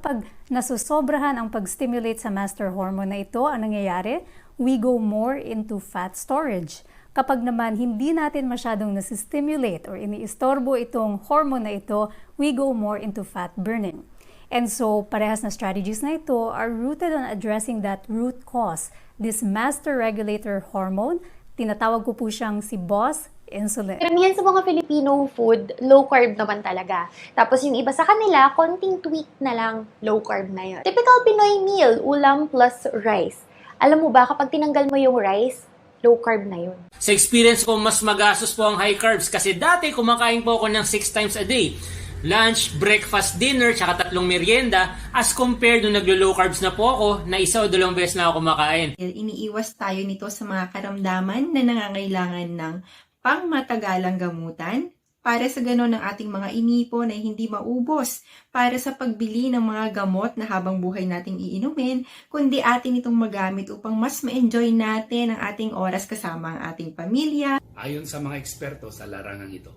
kapag nasusobrahan ang pag-stimulate sa master hormone na ito, ang nangyayari, we go more into fat storage. Kapag naman hindi natin masyadong nasi-stimulate or iniistorbo itong hormone na ito, we go more into fat burning. And so, parehas na strategies na ito are rooted on addressing that root cause, this master regulator hormone. Tinatawag ko po siyang si boss insulin. Karamihan sa mga Filipino food, low carb naman talaga. Tapos yung iba sa kanila, konting tweak na lang, low carb na yun. Typical Pinoy meal, ulam plus rice. Alam mo ba, kapag tinanggal mo yung rice, low carb na yun. Sa experience ko, mas magastos po ang high carbs kasi dati kumakain po ako ng 6 times a day. Lunch, breakfast, dinner, tsaka 3 merienda as compared nung naglo-low carbs na po ako na 1 o 2 beses na ako kumakain. Iniiwas tayo nito sa mga karamdaman na nangangailangan ng pangmatagalang gamutan para sa ganon ng ating mga inipon ay hindi maubos para sa pagbili ng mga gamot na habang buhay nating iinumin, kundi atin itong magamit upang mas ma-enjoy natin ang ating oras kasama ang ating pamilya. Ayon sa mga eksperto sa larangan ito,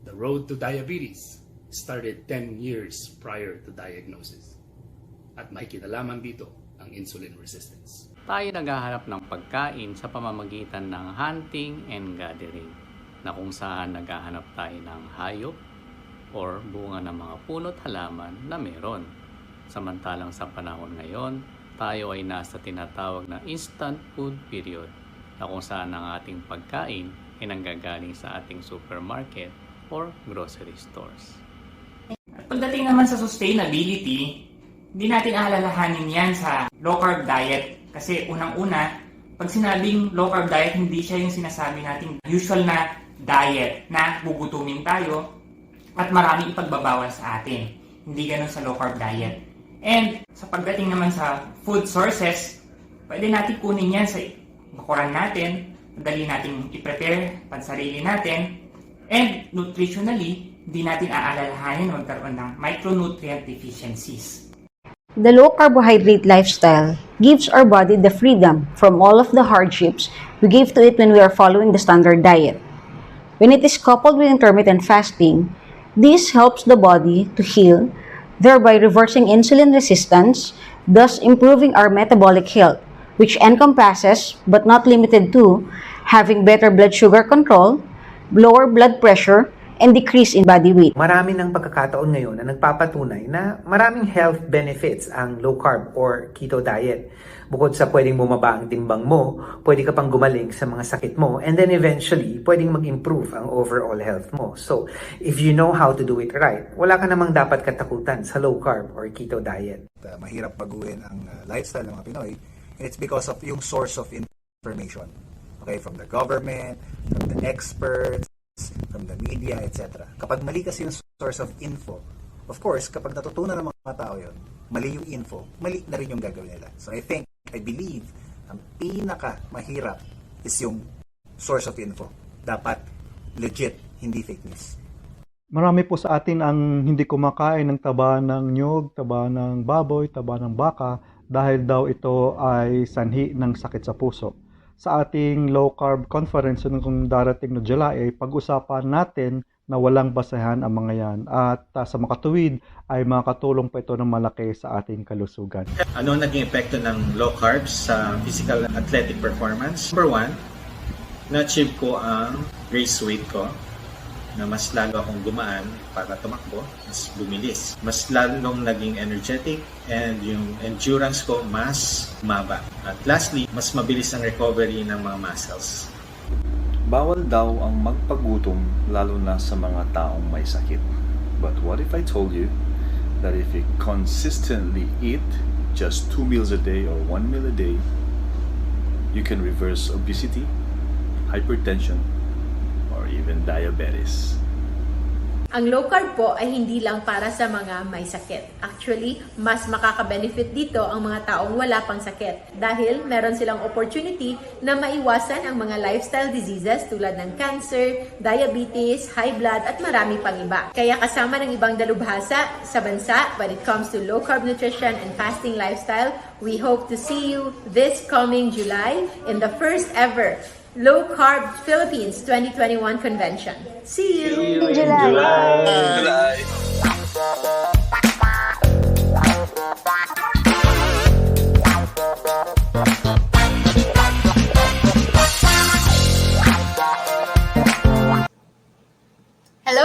the road to diabetes started 10 years prior to diagnosis. At may kinalaman dito ang insulin resistance. Tayo naghahanap ng pagkain sa pamamagitan ng hunting and gathering, na kung saan naghahanap tayo ng hayop or bunga ng mga puno't halaman na meron. Samantalang sa panahon ngayon, tayo ay nasa tinatawag na instant food period, na kung saan ang ating pagkain ay nanggagaling sa ating supermarket or grocery stores. Pagdating naman sa sustainability, hindi natin aalalahanin yan sa low-carb diet. Kasi unang-una, pag sinabing low-carb diet, hindi siya yung sinasabi nating usual na diet na gugutumin tayo at maraming ipagbabawal sa atin. Hindi ganun sa low-carb diet. And sa pagdating naman sa food sources, pwede natin kunin yan sa bakuran natin, madali natin i-prepare, pansarili natin, and nutritionally, hindi natin aalalahanin o magkaroon ng micronutrient deficiencies. The low-carbohydrate lifestyle gives our body the freedom from all of the hardships we give to it when we are following the standard diet. When it is coupled with intermittent fasting, this helps the body to heal, thereby reversing insulin resistance, thus improving our metabolic health, which encompasses, but not limited to, having better blood sugar control, lower blood pressure, and decrease in body weight. Marami ng pagkakataon ngayon na nagpapatunay na maraming health benefits ang low carb or keto diet. Bukod sa pwedeng bumaba ang timbang mo, pwede ka pang gumaling sa mga sakit mo, and then eventually, pwedeng mag-improve ang overall health mo. So, if you know how to do it right, wala ka namang dapat katakutan sa low carb or keto diet. Mahirap baguhin ang lifestyle ng mga Pinoy, and it's because of yung source of information. Okay, from the government, from the experts, from the media, etc. Kapag mali kasi yung source of info, of course, kapag natutunan ng mga tao yun, mali yung info, mali na rin yung gagawin nila. So I believe, ang pinaka-mahirap is yung source of info. Dapat legit, hindi fake news. Marami po sa atin ang hindi kumakain ng taba ng nyog, taba ng baboy, taba ng baka dahil daw ito ay sanhi ng sakit sa puso. Sa ating low carb conference kung darating no July ay pag-usapan natin na walang basehan ang mga yan at sa makatuwid ay makatulong pa ito ng malaki sa ating kalusugan. Ano naging epekto ng low carbs sa physical athletic performance? Number 1, na-achieve ko ang race weight ko na mas lalo akong gumaan para tumakbo, mas bumilis. Mas lalong naging energetic and yung endurance ko mas maba. At lastly, mas mabilis ang recovery ng mga muscles. Bawal daw ang magpagutom lalo na sa mga taong may sakit. But what if I told you that if you consistently eat just 2 meals a day or 1 meal a day, you can reverse obesity, hypertension, or even diabetes. Ang low carb po ay hindi lang para sa mga may sakit. Actually, mas makaka-benefit dito ang mga taong wala pang sakit dahil meron silang opportunity na maiwasan ang mga lifestyle diseases tulad ng cancer, diabetes, high blood at marami pang iba. Kaya kasama ng ibang dalubhasa sa bansa when it comes to low carb nutrition and fasting lifestyle, we hope to see you this coming July in the first ever Low Carb Philippines 2021 Convention. See you in July. July. Hello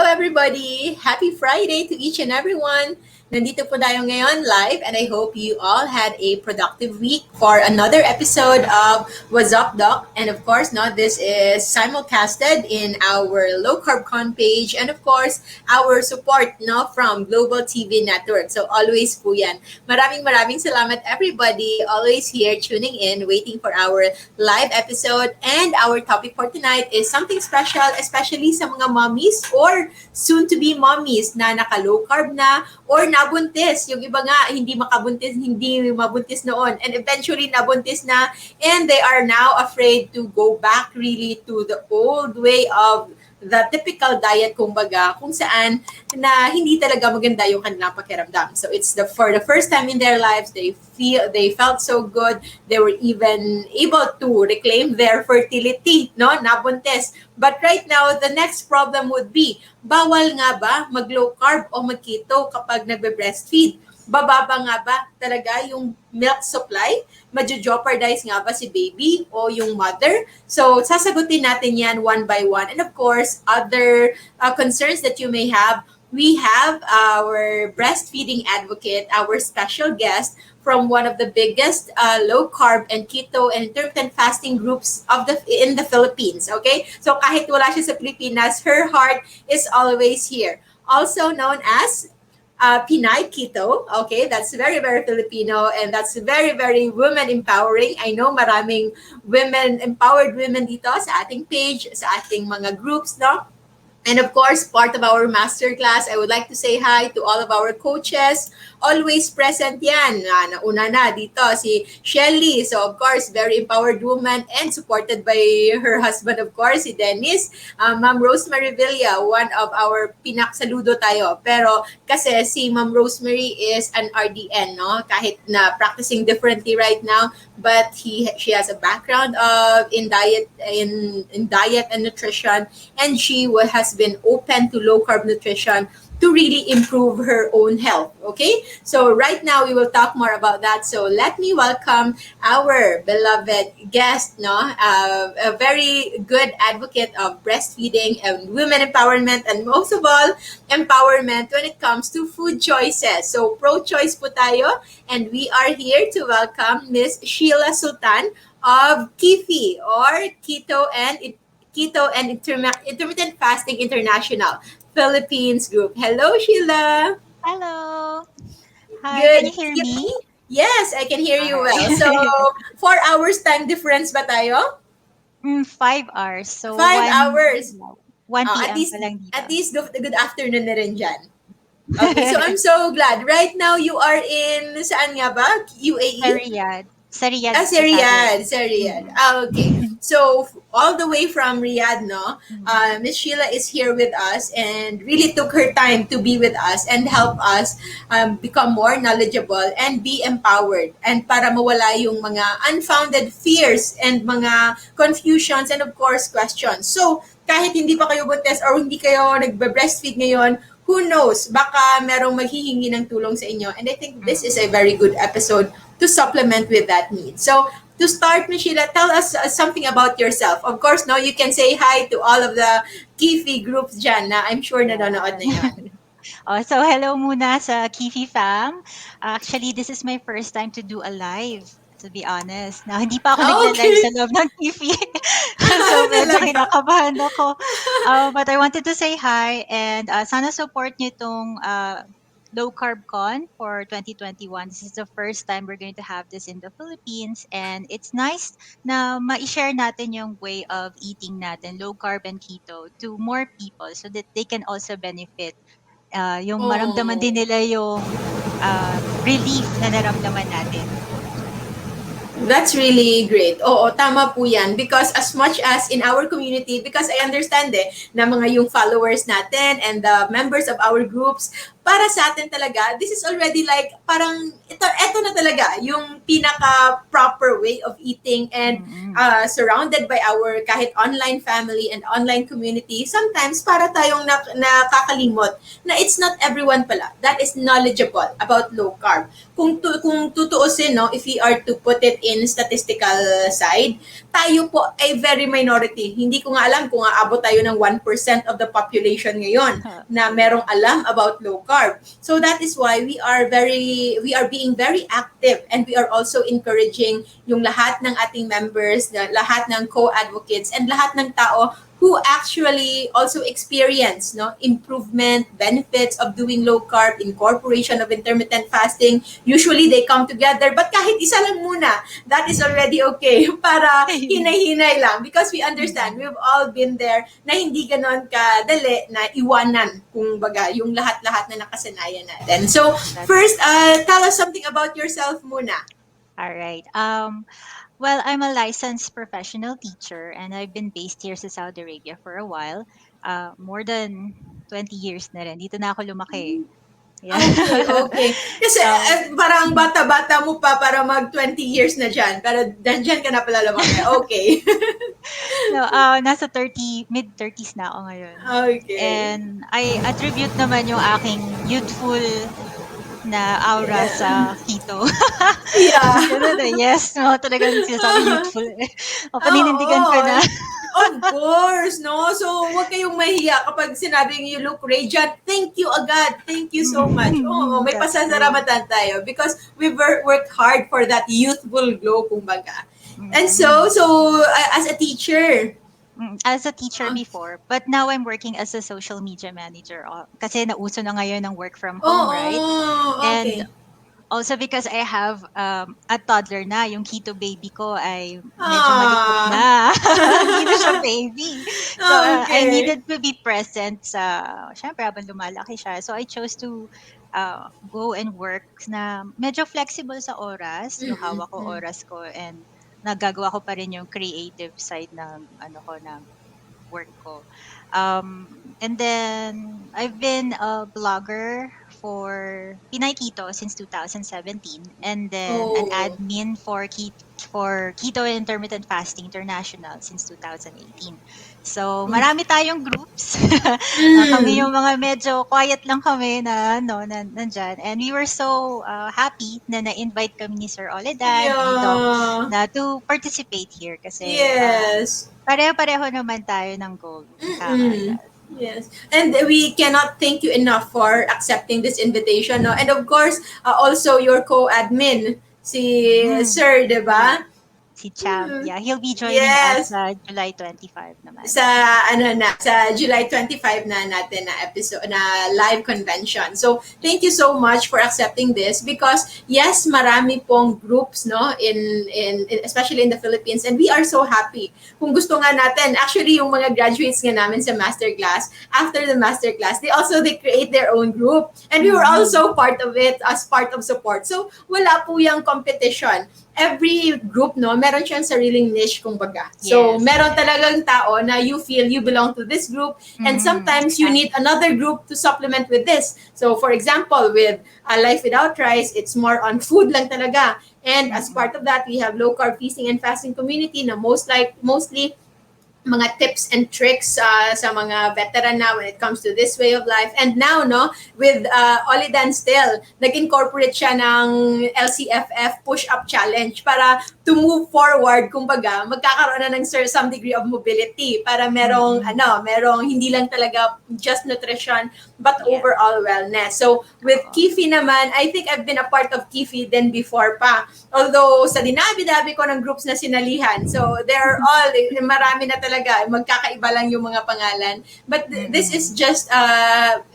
everybody! Happy Friday to each and everyone! Nandito po tayo ngayon live and I hope you all had a productive week for another episode of What's Up Doc. And of course, this is simulcasted in our Low Carb Con page and of course, our support from Global TV Network. So always po yan. Maraming salamat everybody. Always here tuning in, waiting for our live episode. And our topic for tonight is something special, especially sa mga mommies or soon-to-be mommies na naka-low carb na or nabuntis. Yung iba nga, hindi mabuntis noon. And eventually, nabuntis na. And they are now afraid to go back really to the old way of the typical diet, kumbaga, kung saan na hindi talaga maganda yung kanilang pakiramdam. So it's for the first time in their lives, they felt so good. They were even able to reclaim their fertility, nabuntis. But right now, the next problem would be, bawal nga ba mag-low carb o mag-keto kapag nagbe-breastfeed? Bababa nga ba talaga yung milk supply? Majo-jeopardize nga ba si baby o yung mother? So, sasagutin natin yan one by one. And of course, other concerns that you may have, we have our breastfeeding advocate, our special guest from one of the biggest low-carb and keto and intermittent fasting groups in the Philippines. Okay? So, kahit wala siya sa Pilipinas, her heart is always here. Also known as Pinay Keto. Okay, that's very, very Filipino and that's very, very women empowering. I know maraming empowered women dito sa ating page, sa ating mga groups, And of course, part of our masterclass, I would like to say hi to all of our coaches. Always present yan. Nauna na dito si Shelly. So of course, very empowered woman and supported by her husband, of course, si Dennis. Ma'am Rosemary Villa, one of our pinaksaludo tayo. Pero kasi si Ma'am Rosemary is an RDN, kahit na practicing differently right now. But she has a background in diet and nutrition, and she has been open to low carb nutrition to really improve her own health. Okay, so right now we will talk more about that. So let me welcome our beloved guest, a very good advocate of breastfeeding and women empowerment, and most of all, empowerment when it comes to food choices. So pro-choice po tayo, and we are here to welcome Miss Sheila Sultan of KIFI or Keto and Intermittent Fasting International Philippines Group. Hello, Sheila. Hello. Hi, Good. can you hear me? Yes, I can hear you well. So, 4 hours time difference ba tayo? 5 hours. So 5 hours. 1 p.m. At least good afternoon na rin dyan. Okay, so I'm so glad. Right now, you are in, saan nga ba? UAE? Sa Riyadh. Sa Riyadh. Okay. So, all the way from Riyadh, Miss Sheila is here with us and really took her time to be with us and help us become more knowledgeable and be empowered. And para mawala yung mga unfounded fears and mga confusions and of course, questions. So, kahit hindi pa kayo buntis or hindi kayo nagbe-breastfeed ngayon, who knows, baka merong maghihingi ng tulong sa inyo. And I think this is a very good episode to supplement with that need. So, to start, Ms. Sheila, tell us something about yourself. Of course, you can say hi to all of the KIFI groups dyan na I'm sure nanonood na yan. So hello muna sa KIFI fam. Actually, this is my first time to do a live, to be honest. Na hindi pa ako nagla-live sa loob ng KIFI. So medyo kinakabahan ako. But I wanted to say hi and sana support niyo itong Low Carb Con for 2021. This is the first time we're going to have this in the Philippines, and it's nice na ma-share natin yung way of eating natin, low carb and keto, to more people so that they can also benefit. Yung maramdaman din nila yung relief na naramdaman natin. That's really great. Oo, tama po yan. Because as much as in our community, because I understand na mga yung followers natin and the members of our groups, para sa atin talaga, this is already like, parang, ito na talaga, yung pinaka-proper way of eating and surrounded by our kahit online family and online community, sometimes para tayong nakakalimot na it's not everyone pala that is knowledgeable about low carb. Kung tutuusin, no, if we are to put it in statistical side, tayo po ay very minority. Hindi ko nga alam kung aabot tayo ng 1% of the population ngayon na merong alam about low carb. So that is why we are being very active, and we are also encouraging yung lahat ng ating members, lahat ng co-advocates, and lahat ng tao who actually also experience improvement, benefits of doing low carb, incorporation of intermittent fasting. Usually they come together, but kahit isa lang muna, that is already okay para hinay-hinay lang, because we understand, we've all been there na hindi ganon kadali na iwanan kung baga yung lahat-lahat na nakasanayan natin. So first, tell us something about yourself muna. All right. Well, I'm a licensed professional teacher, and I've been based here sa Saudi Arabia for a while. More than 20 years na rin. Dito na ako lumaki. Yeah. Okay. Kasi parang bata-bata mo pa para mag 20 years na dyan. Pero dyan ka na pala lumaki. Okay. So, nasa mid-30s na ako ngayon. Okay. And I attribute naman yung aking youthful na aura sa keto. Yeah. Yes, no, talagang sinasabi youthful. Paninindigan ko na. Of course, no? So, huwag kayong mahiya kapag sinabing you look radiant. Thank you agad. Thank you so much. Oh, may pasasalamatan tayo because we worked hard for that youthful glow, kumbaga. And so as a teacher, as a teacher before, but now I'm working as a social media manager kasi nauso na ngayon ng work from home, right? Okay. And also because I have a toddler na, yung keto baby ko ay medyo malikot na. Hindi na siya baby. So I needed to be present syempre habang lumalaki siya. So I chose to go and work na medyo flexible sa oras, yung hawak ko oras ko, and nagagawa ko pa rin yung creative side ng ng work ko. And then I've been a blogger for Pinay Keto since 2017, and then an admin for Keto and Intermittent Fasting International since 2018. So marami tayong groups. Kami yung mga medyo quiet lang kami na nandyan. And we were so happy na na-invite kami ni Sir Oledan dito na to participate here kasi pareho-pareho naman tayo ng goal. Yes. And we cannot thank you enough for accepting this invitation. No? And of course, also your co-admin, si Sir, di ba? Si Cham. Yeah, he'll be joining us July 25 naman. Sa July 25 na natin na episode na live convention. So, thank you so much for accepting this because yes, marami pong groups in especially in the Philippines, and we are so happy. Kung gusto nga natin, actually yung mga graduates nga namin sa masterclass, after the masterclass, they create their own group, and we were also part of it as part of support. So, wala po yung competition. Every group, meron siyang sariling niche, kumbaga. So, meron talagang tao na you feel you belong to this group, and sometimes you need another group to supplement with this. So, for example, with Life Without Rice, it's more on food lang talaga. And as part of that, we have low carb feasting and fasting community na mostly mga tips and tricks sa mga veteran na when it comes to this way of life. And now, with Oledan still, nag-incorporate siya ng LCFF push-up challenge para to move forward, kumbaga, magkakaroon na ng some degree of mobility para merong hindi lang talaga just nutrition, but overall wellness. So, with Kifi naman, I think I've been a part of Kifi then before pa. Although, sa dinabi-dabi ko ng groups na sinalihan. So, they're all, marami na talaga, magkakaiba lang yung mga pangalan. But this is just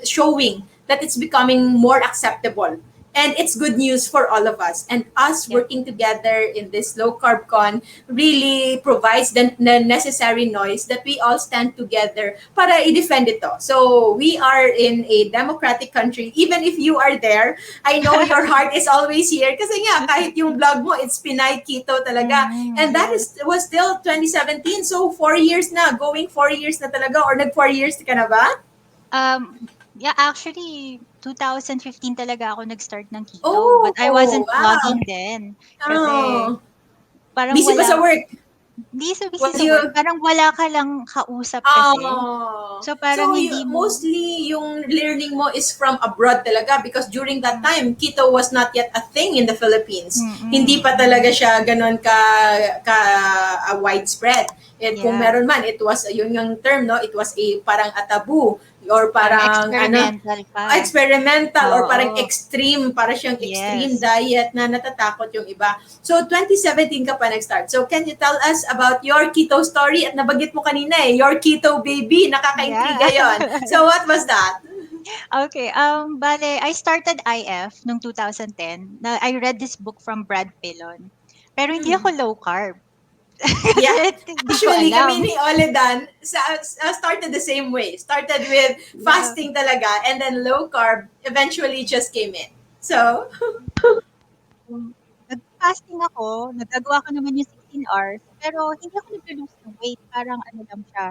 showing that it's becoming more acceptable And it's good news for all of us. And us working together in this low carb con really provides the necessary noise that we all stand together para i-defend ito. So we are in a democratic country. Even if you are there, I know your heart is always here. Kasi nga, kahit yung vlog mo, it's Pinay Keto talaga. And that was still 2017. So 4 years na, going 4 years na talaga. Or nag 4 years ka na ba? Yeah, actually, 2015 talaga ako nag-start ng keto. Oh, But I wasn't wow. vlogging then. Kasi parang Busy pa sa work. Hindi so busy sa work. Parang wala ka lang kausap kasi. So parang hindi mo... Mostly yung learning mo is from abroad talaga because during that time, keto was not yet a thing in the Philippines. Hindi pa talaga siya ganon ka widespread. And kung meron man, it was, yun yung term, no? It was parang a taboo or parang experimental or parang extreme, para siyang extreme diet na natatakot yung iba. So 2017 ka pa nag-start. So can you tell us about your keto story? At nabanggit mo kanina your keto baby, nakaka-intriga yon. So what was that? Okay, bale, I started IF noong 2010. I read this book from Brad Pillon. Pero hindi ako low carb. Yeah, actually kami ni Oledan started the same way. Started with fasting talaga and then low carb eventually just came in. So, nag-fasting ako, nagagawa ko naman yung 16 hours, pero hindi ako nag-lose ng weight. Parang ano lang siya,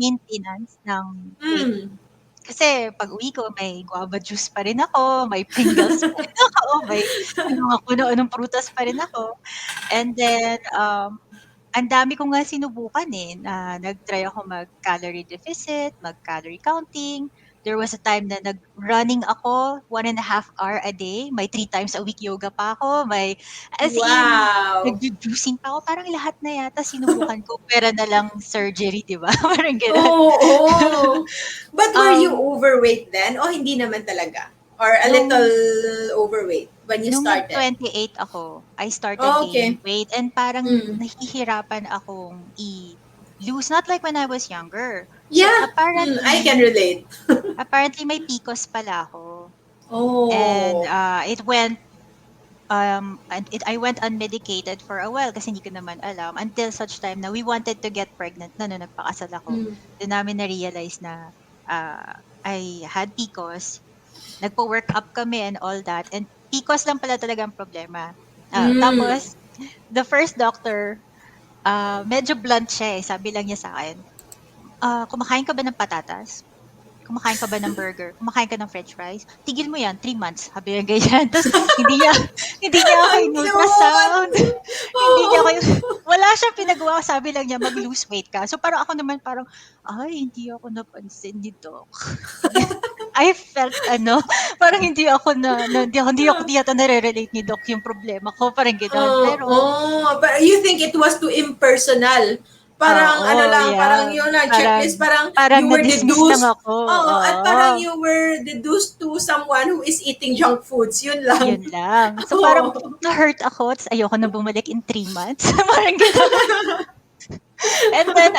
maintenance ng weight. Kasi pag uwi ko, may guava juice pa rin ako, may Pringles pa rin ako, may mga kuno-anong prutas pa rin ako. And then, ang dami ko nga sinubukan na nag-try ako mag-calorie deficit, mag-calorie counting. There was a time na nag-running ako 1.5 hour a day. May 3 times a week yoga pa ako. May, as in, nag-juicing pa ako. Parang lahat na yata sinubukan ko. Pera na lang surgery, di ba? Parang gano'n. Oh. But were you overweight then? O hindi naman talaga? Or a little overweight when you started? Nung 28 ako, I started gaining weight. And parang nahihirapan akong lose, not like when I was younger. Yeah, so apparently, I can relate. Apparently may PCOS pala ako. Oh. And it went I went unmedicated for a while kasi hindi ko naman alam until such time na we wanted to get pregnant na nung nagpakasal ako. Doon namin na-realize na I had PCOS. Nagpo-work up kami and all that. And PCOS lang pala talaga ang problema. Tapos, the first doctor, medyo blunt siya Sabi lang niya sa akin, kumakain ka ba ng patatas? Kumakain ka ba ng burger? Kumakain ka ng french fries? Tigil mo yan, 3 months. Sabi niya ganyan. Tapos, hindi niya ako in-ultrasound. Hindi niya ako wala siyang pinagawa. Sabi lang niya, mag-lose weight ka. So, parang ako naman hindi ako napansin ni Doc. I felt, parang hindi ako nare-relate ni Doc yung problema ko. Parang gano'n. Pero, but you think it was too impersonal? Parang parang yun na checklist, parang you were deduced. At parang you were deduced to someone who is eating junk foods. Yun lang. Yun lang. So parang na-hurt ako, tapos ayoko na bumalik in 3 months. Parang gano'n. And then,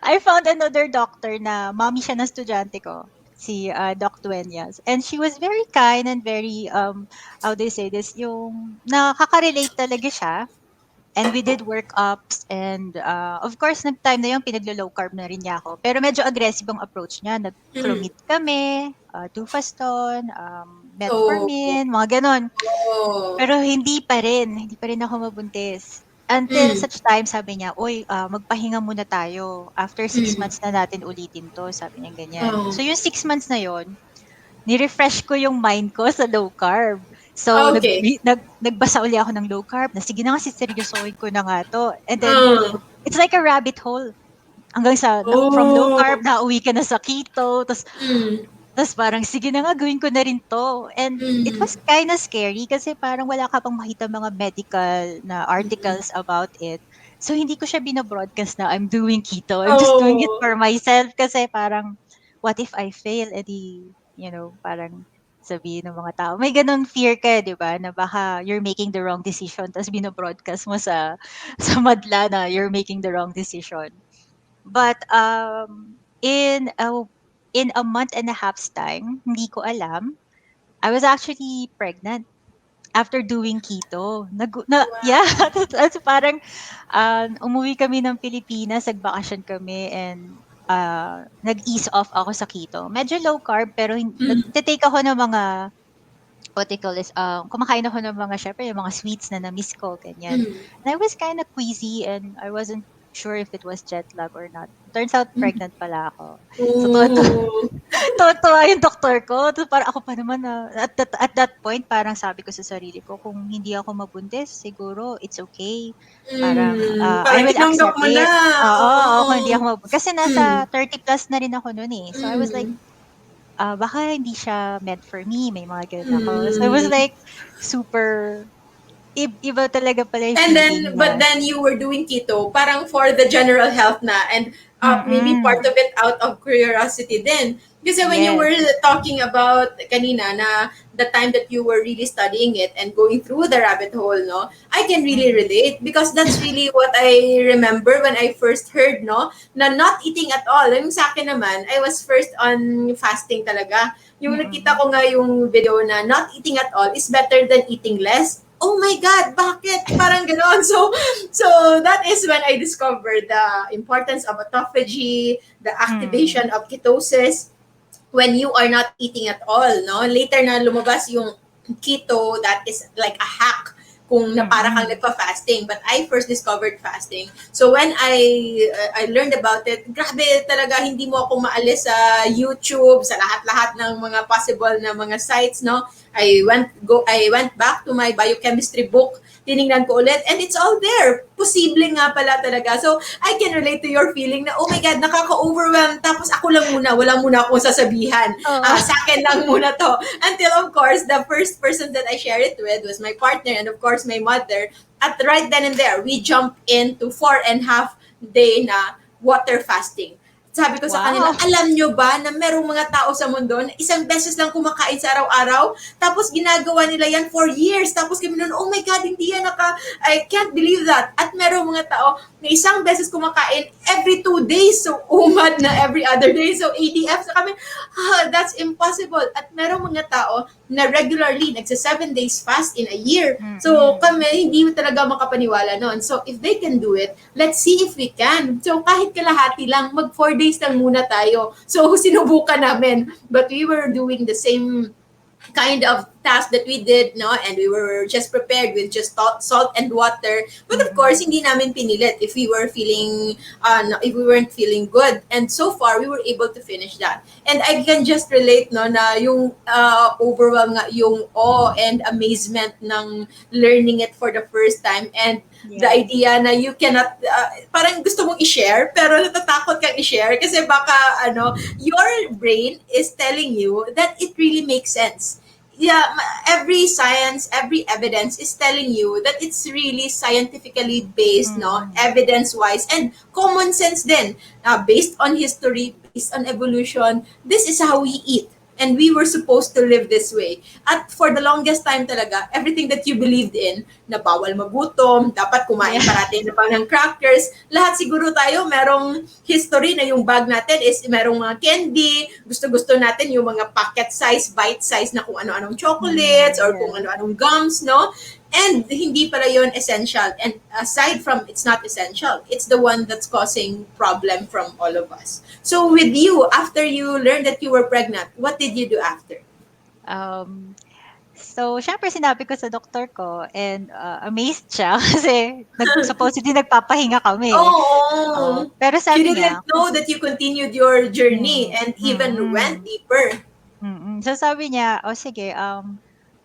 I found another doctor na mommy siya ng estudyante ko. Si Doc Dueñas. And she was very kind and very, how do you say this, yung nakaka-relate talaga siya. And we did workups and of course, nag-time na yun, pinaglo-low carb na rin niya ako. Pero medyo aggressive ang approach niya. Nag-clomid kami, Tufaston, Metformin, mga ganon. Pero hindi pa rin ako mabuntis. Until such time, sabi niya, magpahinga muna tayo. After 6 months na natin ulitin to, sabi niya ganyan. So yung 6 months na yon, ni-refresh ko yung mind ko sa low carb. So, nagbasa uli ako ng low carb na sige na nga, seryosohin ko na nga to. And then, it's like a rabbit hole. Hanggang sa, from low carb, nauwi ka na sa keto. Tapos parang, sige na nga, gawin ko na rin to. And it was kind of scary kasi parang wala ka pang makita mga medical na articles about it. So, hindi ko siya binabroadcast na I'm doing keto. I'm just doing it for myself kasi parang, what if I fail? Edi, parang, sabihin ng mga tao. May ganun fear ka, di ba? Na baka you're making the wrong decision tapos binobroadcast mo sa madla na you're making the wrong decision. But in a month and a half's time, hindi ko alam, I was actually pregnant after doing keto. Yeah, that's parang umuwi kami ng Pilipinas, nagbakasyon kami, and nag-ease off ako sa keto. Medyo low carb, pero nagtitake ako ng mga, what they call this, kumakain ako ng mga, syempre, yung mga sweets na na-miss ko, ganyan. And I was kind of queasy, and I wasn't sure if it was jet lag or not. Turns out, pregnant pala ako. So, tuwa yung doktor ko. Parang ako pa naman, at that point, parang sabi ko sa sarili ko, kung hindi ako mabuntis, siguro, it's okay. Parang, I will accept it. Oo, kung hindi ako mabuntis. Kasi nasa 30 plus na rin ako noon eh. So, I was like, baka hindi siya meant for me. May mga ganun ako. So, I was like, super iba talaga pala yung And then, feeling but na. then you were doing keto, parang for the general health na, and maybe part of it out of curiosity din. Kasi when you were talking about kanina na the time that you were really studying it and going through the rabbit hole, no, I can really relate because that's really what I remember when I first heard, no, na not eating at all. Yung sa akin naman, I was first on fasting talaga. Yung nakita ko nga yung video na not eating at all is better than eating less. Oh my God, bakit? Parang gano'n. So that is when I discovered the importance of autophagy, the activation of ketosis when you are not eating at all, no? Later na lumabas yung keto, that is like a hack kung na para kang nagpa-fasting. But I first discovered fasting. So when I learned about it, grabe talaga, hindi mo ako maalis sa YouTube, sa lahat-lahat ng mga possible na mga sites, no? I went back to my biochemistry book, tiningnan ko ulit, and it's all there. Posible nga pala talaga. So, I can relate to your feeling na, oh my God, nakaka-overwhelm, tapos ako lang muna, wala muna akong sasabihan. Sa akin lang muna to. Until, of course, the first person that I shared it with was my partner, and of course, my mother. At right then and there, we jumped into 4.5 day na water fasting. Sabi ko sa kanila, alam nyo ba na merong mga tao sa mundo na isang beses lang kumakain sa araw-araw, tapos ginagawa nila yan for years, tapos kami noon, oh my God, hindi yan I can't believe that. At merong mga tao na isang beses kumakain every 2 days, so umad na every other day, so ADF sa kami, that's impossible. At merong mga tao na regularly nagsa 7 days fast in a year. So kami, hindi talaga makapaniwala noon. So if they can do it, let's see if we can. So kahit kalahati lang, mag 4 days lang muna tayo. So sinubukan namin. But we were doing the same kind of task that we did, no? And we were just prepared with just salt and water. But of course, hindi namin pinilit if we were feeling, if we weren't feeling good. And so far, we were able to finish that. And I can just relate, no, na yung overwhelm nga, yung awe and amazement ng learning it for the first time. And the idea na you cannot, parang gusto mong i-share, pero natatakot kang i-share kasi baka, your brain is telling you that it really makes sense. Yeah, every science, every evidence is telling you that it's really scientifically based, no, evidence-wise, and common sense din. Based on history, based on evolution, this is how we eat. And we were supposed to live this way. At for the longest time talaga, everything that you believed in, na bawal magutom, dapat kumain parati na pa ng crackers, lahat siguro tayo, merong history na yung bag natin is merong mga candy, gusto-gusto natin yung mga packet size, bite size na kung ano-anong chocolates or kung ano-anong gums, no? And hindi pala yun essential. And aside from it's not essential, it's the one that's causing problem from all of us. So with you, after you learned that you were pregnant, what did you do after? So, syempre sinabi ko sa doktor ko and amazed siya kasi supposedly nagpapahinga kami. Pero She sabi didn't niya, know that you continued your journey and even went deeper. So sabi niya, sige,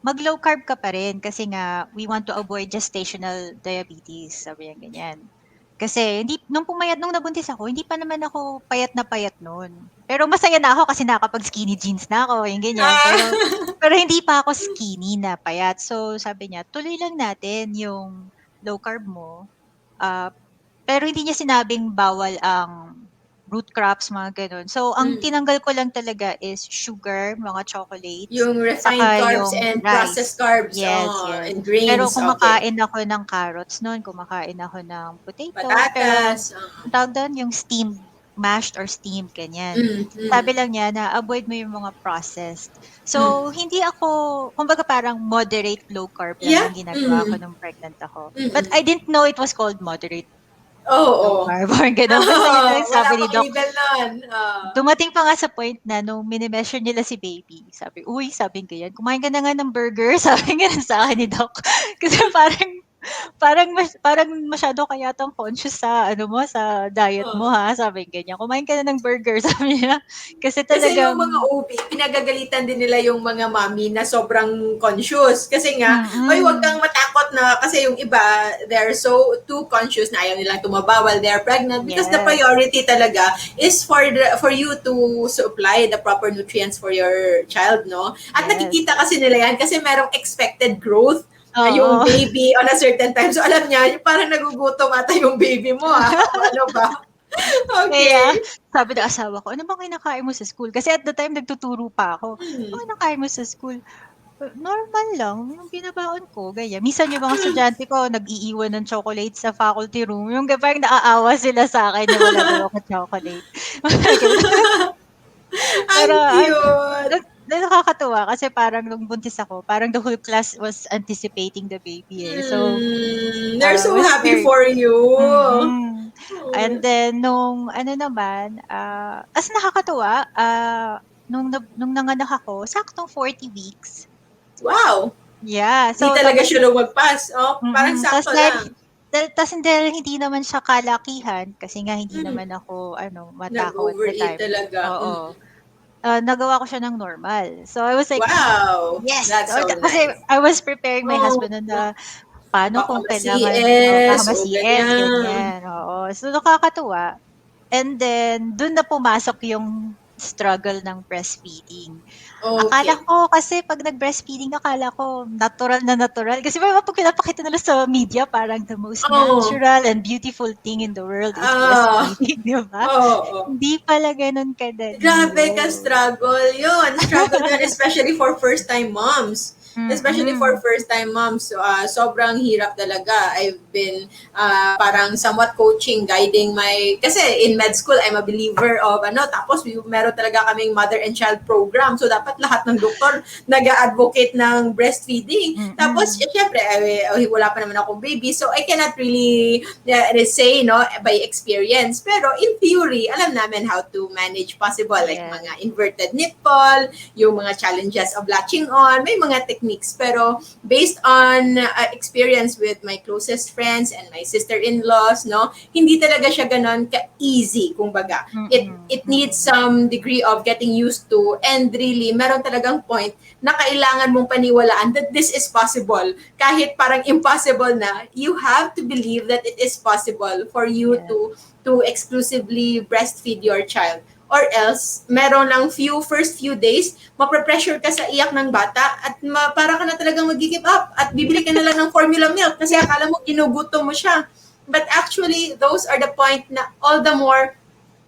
mag-low carb ka pa rin kasi nga we want to avoid gestational diabetes. Sabi niya ganyan. Kasi nung nabuntis ako, hindi pa naman ako payat na payat noon. Pero masaya na ako kasi nakapag skinny jeans na ako, yung ganyan. Pero hindi pa ako skinny na payat. So sabi niya, tuloy lang natin yung low carb mo. Pero hindi niya sinabing bawal ang root crops, mga ganun. So, ang tinanggal ko lang talaga is sugar, mga chocolates. Yung refined saka carbs yung and rice. processed carbs. Yes. And grains. Pero kumakain ako ng carrots noon, kumakain ako ng potato. Patatas. Pero, ang tawag doon, yung steamed mashed or steamed, ganyan. Mm. Sabi lang niya na avoid mo yung mga processed. So, hindi ako, kumbaga parang moderate low carb lang Yeah. ang ginagawa ko nung pregnant ako. But I didn't know it was called moderate Oo. low carb or gano'n. Basta yun lang yung sabi ni Wala Doc. pang label nun. Dumating pa nga sa point na nung mini-measure nila si baby, sabi, uy, sabi ko yan, kumain ka na nga ng burger, sabi nga sa akin ni Doc. Kasi parang masyado ka yatang conscious sa ano mo, sa diet mo ha, sabi ganyan. Kumain ka na ng burger, sabi niya. Kasi Kasi talagang yung mga OB, pinagagalitan din nila yung mga mami na sobrang conscious. Kasi nga, oy, wag kang matakot na, kasi yung iba, they're so too conscious na ayaw nilang tumaba while they're pregnant because the Yes. priority talaga is for you to supply the proper nutrients for your child, no? At Yes. nakikita kasi nila yan kasi merong expected growth na Oo. yung baby on a certain time. So alam niya, parang nagugutom ata yung baby mo, ano ba? Kaya, Okay. sabi ng asawa ko, ano bang kinakain mo sa school? Kasi at the time, nagtuturo pa ako. Ano bang kinakain mo sa school? Normal lang, yung binabaon ko, ganyan. Minsan yung mga estudyante ko, nag-iiwan ng chocolate sa faculty room. Yung parang naaawa sila sa akin na wala daw ako chocolate. Pero, cute! nakakatuwa kasi parang nung buntis ako, parang the whole class was anticipating the baby eh. So, They're so was happy very- for you. Mhm. And then, nung ano naman, as nakakatuwa, nung nanganak ako, saktong 40 weeks. Wow! Yeah. Hindi talaga siya lumagpas. Parang sakto lang. Tapos hindi naman siya kalakihan kasi nga hindi naman ako matakaw at the Nag-overeat time. talaga. Oo. Nagawa ko siya ng normal. So I was like, Wow! yes! That's so Kasi nice. I was preparing my Oh. husband na paano kung Baka kailangan ma-CS, o ma-CS, ganyan. ganyan. Oo. So nakakatuwa. And then, dun na pumasok yung struggle ng breastfeeding. Akala ko kasi pag nag-breastfeeding, akala ko natural na natural. Kasi may pag pinapakita nila sa media, parang the most natural and beautiful thing in the world is breastfeeding, di ba? Hindi pala ganun kadali. Grabe ka struggle yun. Struggle yun, especially for first-time moms. Especially for first-time moms, sobrang hirap talaga. I've been parang somewhat coaching, guiding kasi in med school, I'm a believer of tapos meron talaga kaming mother and child program. So, dapat lahat ng doktor nag-advocate ng breastfeeding. Tapos, syempre, wala pa naman akong baby. So, I cannot really say, by experience. Pero, in theory, alam namin how to manage possible. Like, mga inverted nipple, yung mga challenges of latching on, may mga techniques. Pero based on experience with my closest friends and my sister-in-laws, hindi talaga siya ganon ka-easy, kumbaga. It needs some degree of getting used to, and really, meron talagang point na kailangan mong paniwalaan that this is possible. Kahit parang impossible na, you have to believe that it is possible for you to exclusively breastfeed your child. Or else, meron lang first few days, mapapressure ka sa iyak ng bata at para ka na talagang mag-give up at bibili ka na lang ng formula milk kasi akala mo ginugutom mo siya. But actually, those are the point na all the more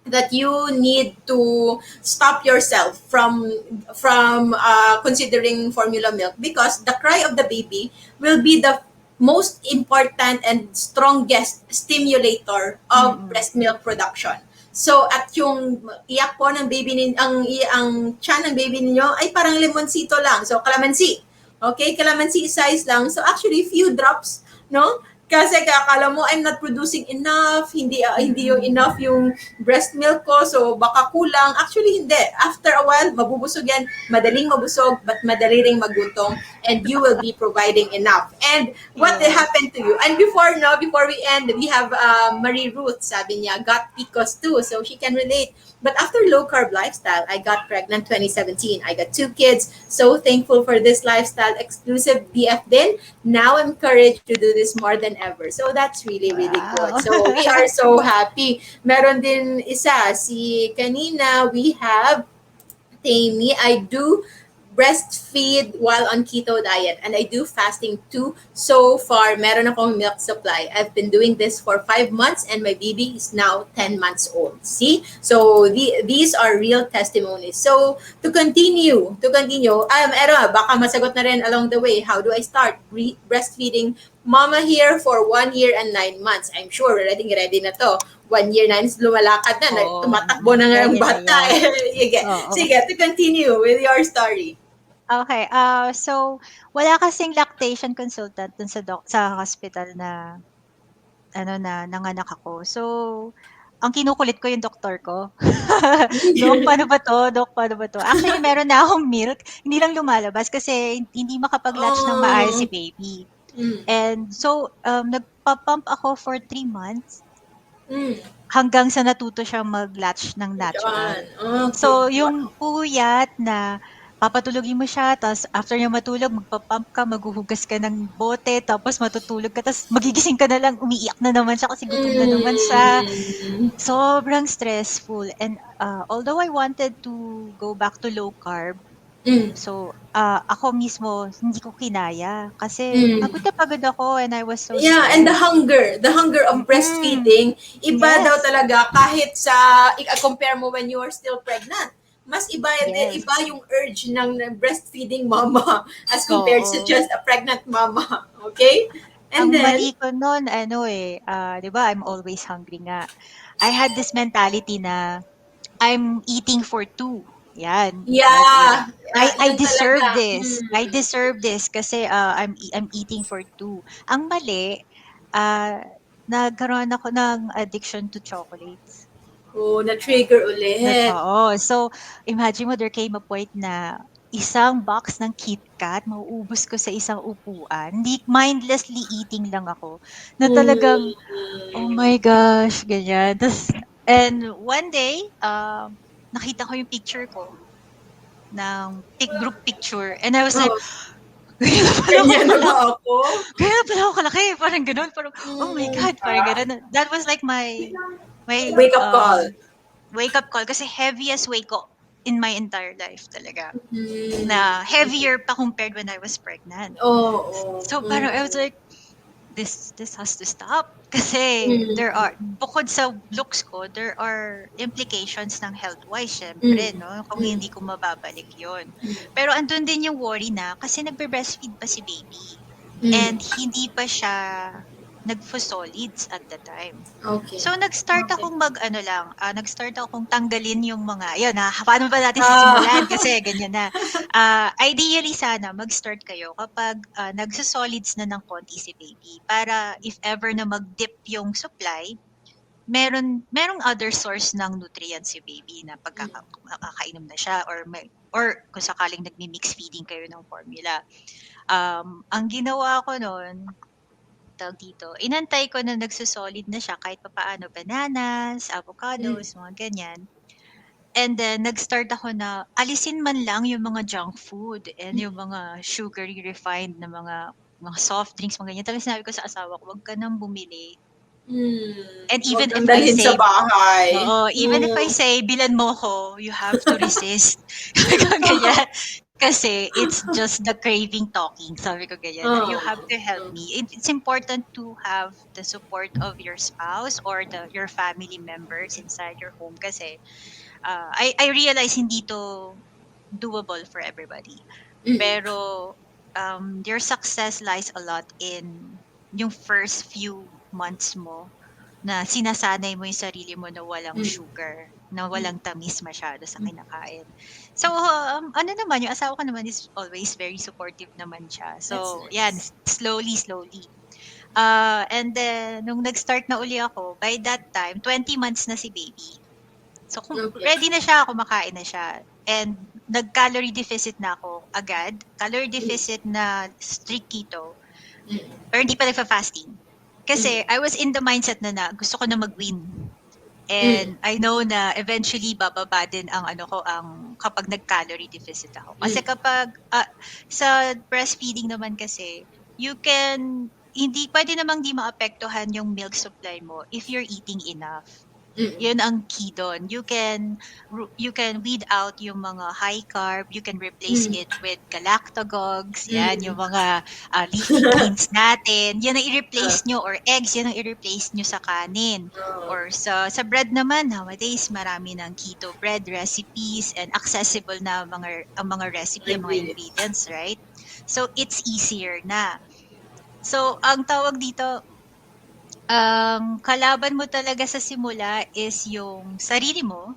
that you need to stop yourself from considering formula milk because the cry of the baby will be the most important and strongest stimulator of breast milk production. So, at yung iyak po ng baby ang tiyan ng baby ninyo ay parang lemonsito lang. So, calamansi. Okay? Calamansi size lang. So, actually, few drops, no? Kasi akala mo, I'm not producing enough, hindi yung enough yung breast milk ko, so baka kulang. Actually, hindi. After a while, mabubusog yan. Madaling mabusog, but madali ring magutom, and you will be providing enough. And what happened to you? And before we end, we have Marie Ruth, sabi niya, got PCOS too, so she can relate. But after low-carb lifestyle, I got pregnant 2017. I got 2 kids. So thankful for this lifestyle. Exclusive BF din. Now I'm encouraged to do this more than ever. So that's really, really good. So we are so happy. Meron din isa, si kanina, we have Tammy. I do breastfeed while on keto diet and I do fasting too. So far, meron akong milk supply. I've been doing this for 5 months and my baby is now 10 months old. See? So these are real testimonies. So to continue, baka masagot na rin along the way, how do I start breastfeeding Mama here for 1 year and 9 months. I'm sure ready na to. 1 year, 9 months, lumalakad na. Tumatakbo na nga yung bata. Sige, to continue with your story. Okay, so wala kasing lactation consultant dun sa hospital na nanganak ako. So, ang kinukulit ko yung doktor ko. Dok, paano ba to? Dok, paano ba to? Actually, meron na akong milk. Hindi lang lumalabas kasi hindi makapag-latch ng maayos si baby. And so, nagpa-pump ako for 3 months. Hanggang sa natuto siyang mag-latch ng natural. So, yung puyat na papatulogin mo siya, tapos after niya matulog, magpa-pump ka, maghuhugas ka ng bote, tapos matutulog ka, tapos magigising ka na lang, umiiyak na naman siya kasi gutom na naman siya. Sobrang stressful. And although I wanted to go back to low carb, so ako mismo, hindi ko kinaya. Kasi pagod na pagod ako and I was so Yeah, stressed. and the hunger of breastfeeding, iba daw talaga kahit sa, compare mo when you are still pregnant. Mas iba yung urge ng breastfeeding mama as compared to just a pregnant mama. Okay? And Ang then, mali ko nun, di ba, I'm always hungry nga. I had this mentality na I'm eating for 2. Yan. Yeah. I Yun deserve talaga. this. I deserve this kasi I'm eating for 2. Ang mali, nagkaroon ako ng addiction to chocolates. na-trigger ulit. Oo. So, imagine mo, there came a point na isang box ng KitKat, mauubos ko sa isang upuan. Hindi, mindlessly eating lang ako. Na talagang, oh my gosh, ganyan. And one day, nakita ko yung picture ko ng group picture. And I was like, Ganyan na ba ako? Kaya pala ako kalaki. Parang ganun. Parang, oh my God, parang ganun. That was like my Wake-up call. Wake-up call. Kasi heaviest wake up in my entire life talaga. Na heavier pa compared when I was pregnant. So parang I was like, this has to stop. Kasi bukod sa looks ko, there are implications ng health-wise, syempre, no? Kung hindi ko mababalik yon. Pero andun din yung worry na, kasi nagbe-breastfeed pa si baby. And hindi pa siya nag-solids at the time. Okay. So, nag-start akong nag-start akong tanggalin yung mga, paano ba natin sisimulan? Kasi ganyan na. Ideally sana, mag-start kayo kapag nagsasolids na ng konti si baby. Para if ever na mag-dip yung supply, merong other source ng nutrients si baby na pagkakainom na siya or kung sakaling nagmi-mix feeding kayo ng formula. Ang ginawa ko noon, dito, inantay ko na nagsusolid na siya kahit papaano, bananas, avocados, mga ganyan. And then, nag-start ako na alisin man lang yung mga junk food and yung mga sugary refined na mga soft drinks, mga ganyan. Talagang sinabi ko sa asawa ko, wag ka nang bumili. And even if I say, sa bahay. even if I say, bilan mo ko, you have to resist. Ganyan. Kasi it's just the craving talking. Sabi ko ganyan. You have to help me. It's important to have the support of your spouse or your family members inside your home. Kasi I realize hindi to doable for everybody. Pero your success lies a lot in yung first few months mo na sinasanay mo yung sarili mo na walang sugar, na walang tamis masyado sa kinakain. So, naman, yung asawa ko naman is always very supportive naman siya. So, yan, slowly. And then, nung nag-start na uli ako, by that time, 20 months na si baby. So, kung ready na siya, kumakain na siya. And nag-calorie deficit na ako agad. Calorie deficit na strict keto. Pero hindi pa nagfa-fasting. Kasi I was in the mindset na gusto ko na mag-win. And I know na eventually bababa din ang kapag nag-calorie deficit ako. Kasi kapag sa breastfeeding naman kasi, pwede namang di maapektuhan yung milk supply mo if you're eating enough. Yun ang key doon. You can weed out yung mga high carb, you can replace it with galactagogues, yan, yung mga leafy greens natin. Yan ang i-replace nyo, or eggs, yan ang i-replace nyo sa kanin. Or sa bread naman, nowadays marami ng keto bread recipes and accessible na ang mga recipe, ang mga ingredients, right? So it's easier na. So, ang tawag dito, ang kalaban mo talaga sa simula is yung sarili mo,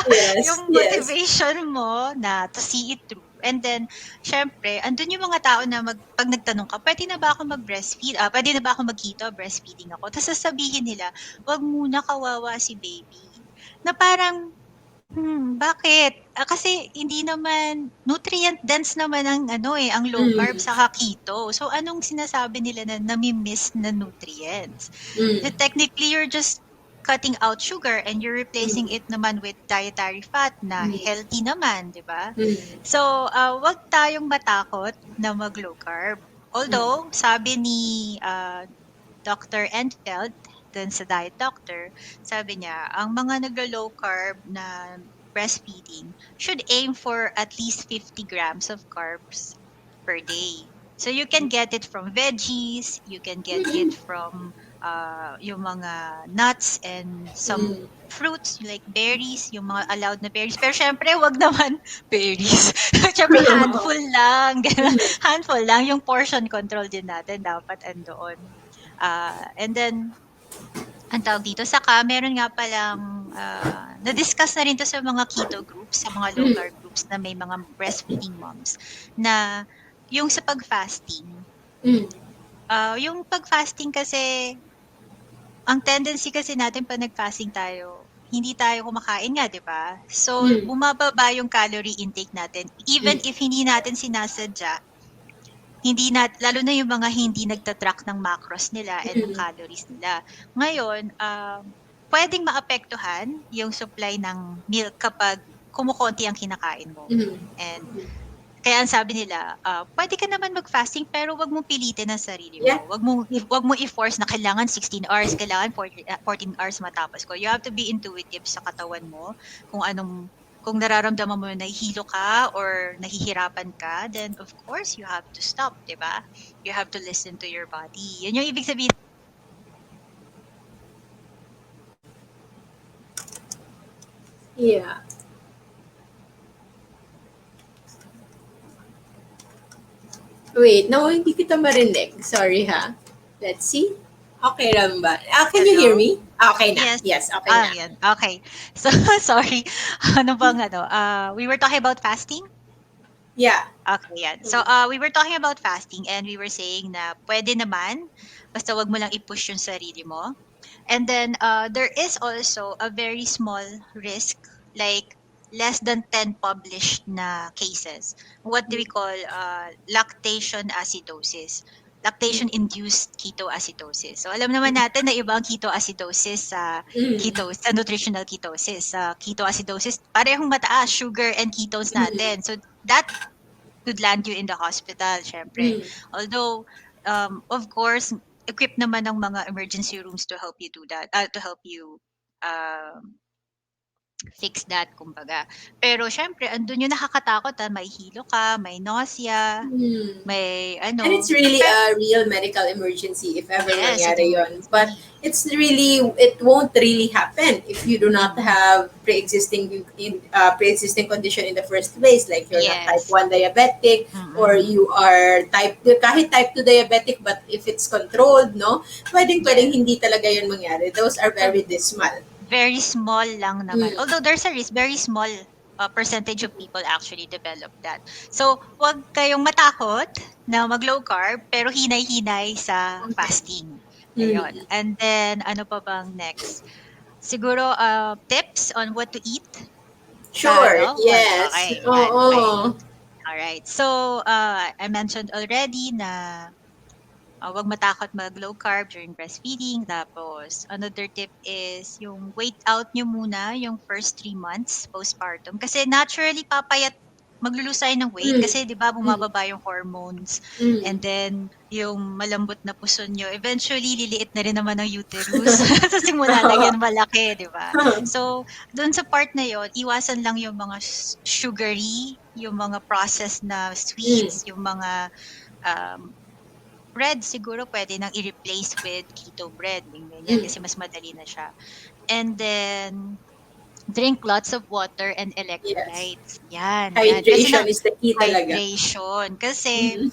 Yes, yung yes. motivation mo na to see it through. And then, syempre, andun yung mga tao na pag nagtanong ka, pwede na ba ako mag-breastfeed? Pwede na ba ako mag-keto? Breastfeeding ako. Tapos sasabihin nila, wag muna, kawawa si baby. Na parang, bakit? Kasi hindi naman, nutrient dense naman ang ang low carb sa keto. So, anong sinasabi nila na nami-miss na nutrients? So, technically, you're just cutting out sugar and you're replacing it naman with dietary fat na healthy naman, di ba? So, wag tayong matakot na mag-low carb. Although, sabi ni Dr. Enfeld, dun sa diet doctor, sabi niya, ang mga naglo-low carb na breastfeeding should aim for at least 50 grams of carbs per day. So you can get it from veggies, you can get it from yung mga nuts and some fruits like berries, yung mga allowed na berries. Pero syempre, wag naman berries. Syempre, handful lang. Handful lang. Yung portion control din natin dapat andoon. And then, ang tawag dito, saka meron nga palang, na-discuss na rin to sa mga keto groups, sa mga low carb groups na may mga breastfeeding moms, na yung sa pag-fasting. Yung pag-fasting kasi, ang tendency kasi natin pag nag-fasting tayo, hindi tayo kumakain nga, di ba? So, bumababa yung calorie intake natin. Even if hindi natin sinasadya, lalo na yung mga hindi nagtatrack ng macros nila and ng calories nila. Ngayon, pwedeng maapektuhan yung supply ng milk kapag kumukonti ang kinakain mo. And kaya ang sabi nila, pwede ka naman mag-fasting pero wag mong pilitin ang sarili mo. Yeah. Wag mo i-force na kailangan 16 hours, kailangan 14 hours matapos ko. You have to be intuitive sa katawan mo kung nararamdaman mo na nahihilo ka or nahihirapan ka, then of course you have to stop, 'di ba? You have to listen to your body. Yan yung ibig sabihin. Yeah. Wait, no, hindi kita marinig. Sorry ha. Let's see. Okay lang ba? Can you hear me? Okay na. Yes, okay na. Yan. Okay. So, sorry. We were talking about fasting? Yeah. Okay, yan. So, we were talking about fasting and we were saying na pwede naman, basta wag mo lang i-push yung sarili mo. And then, there is also a very small risk, like less than 10 published na cases. What do we call lactation acidosis? Lactation-induced ketoacidosis. So, alam naman natin na iba ang ketoacidosis sa sa nutritional ketosis. Sa ketoacidosis, parehong mataas sugar and ketones natin. So, that could land you in the hospital, syempre. Although, of course, equipped naman ng mga emergency rooms to help you do that, to help you fix that, kumbaga. Pero syempre, andun yung nakakatakot, may hilo ka, may nausea, may And it's really a real medical emergency if ever mangyari yun. But it won't really happen if you do not have pre-existing condition in the first place, like you're not type 1 diabetic or you are kahit type 2 diabetic, but if it's controlled, no, pwedeng hindi talaga yun mangyari. Those are very dismal. Very small lang naman. Although there's a risk, very small percentage of people actually develop that. So, wag kayong matakot na mag-low carb, pero hinay-hinay sa fasting. Ayun. And then, ano pa bang next? Siguro, tips on what to eat? Sure, yes. Okay. Alright. So, I mentioned already na wag matakot mag-low carb during breastfeeding. Tapos, another tip is yung wait out nyo muna yung first 3 months postpartum. Kasi naturally, maglulose tayo ng weight. Kasi, di ba, bumababa yung hormones. And then, yung malambot na puso nyo, eventually, liliit na rin naman ang uterus. Sa simula lang yan malaki, di ba? So, dun sa part na yon, iwasan lang yung mga sugary, yung mga processed na sweets, yung mga bread siguro pwede nang i-replace with keto bread. Ganyan, kasi mas madali na siya. And then, drink lots of water and electrolytes. Yan. Hydration is the key talaga. Hydration. Kasi,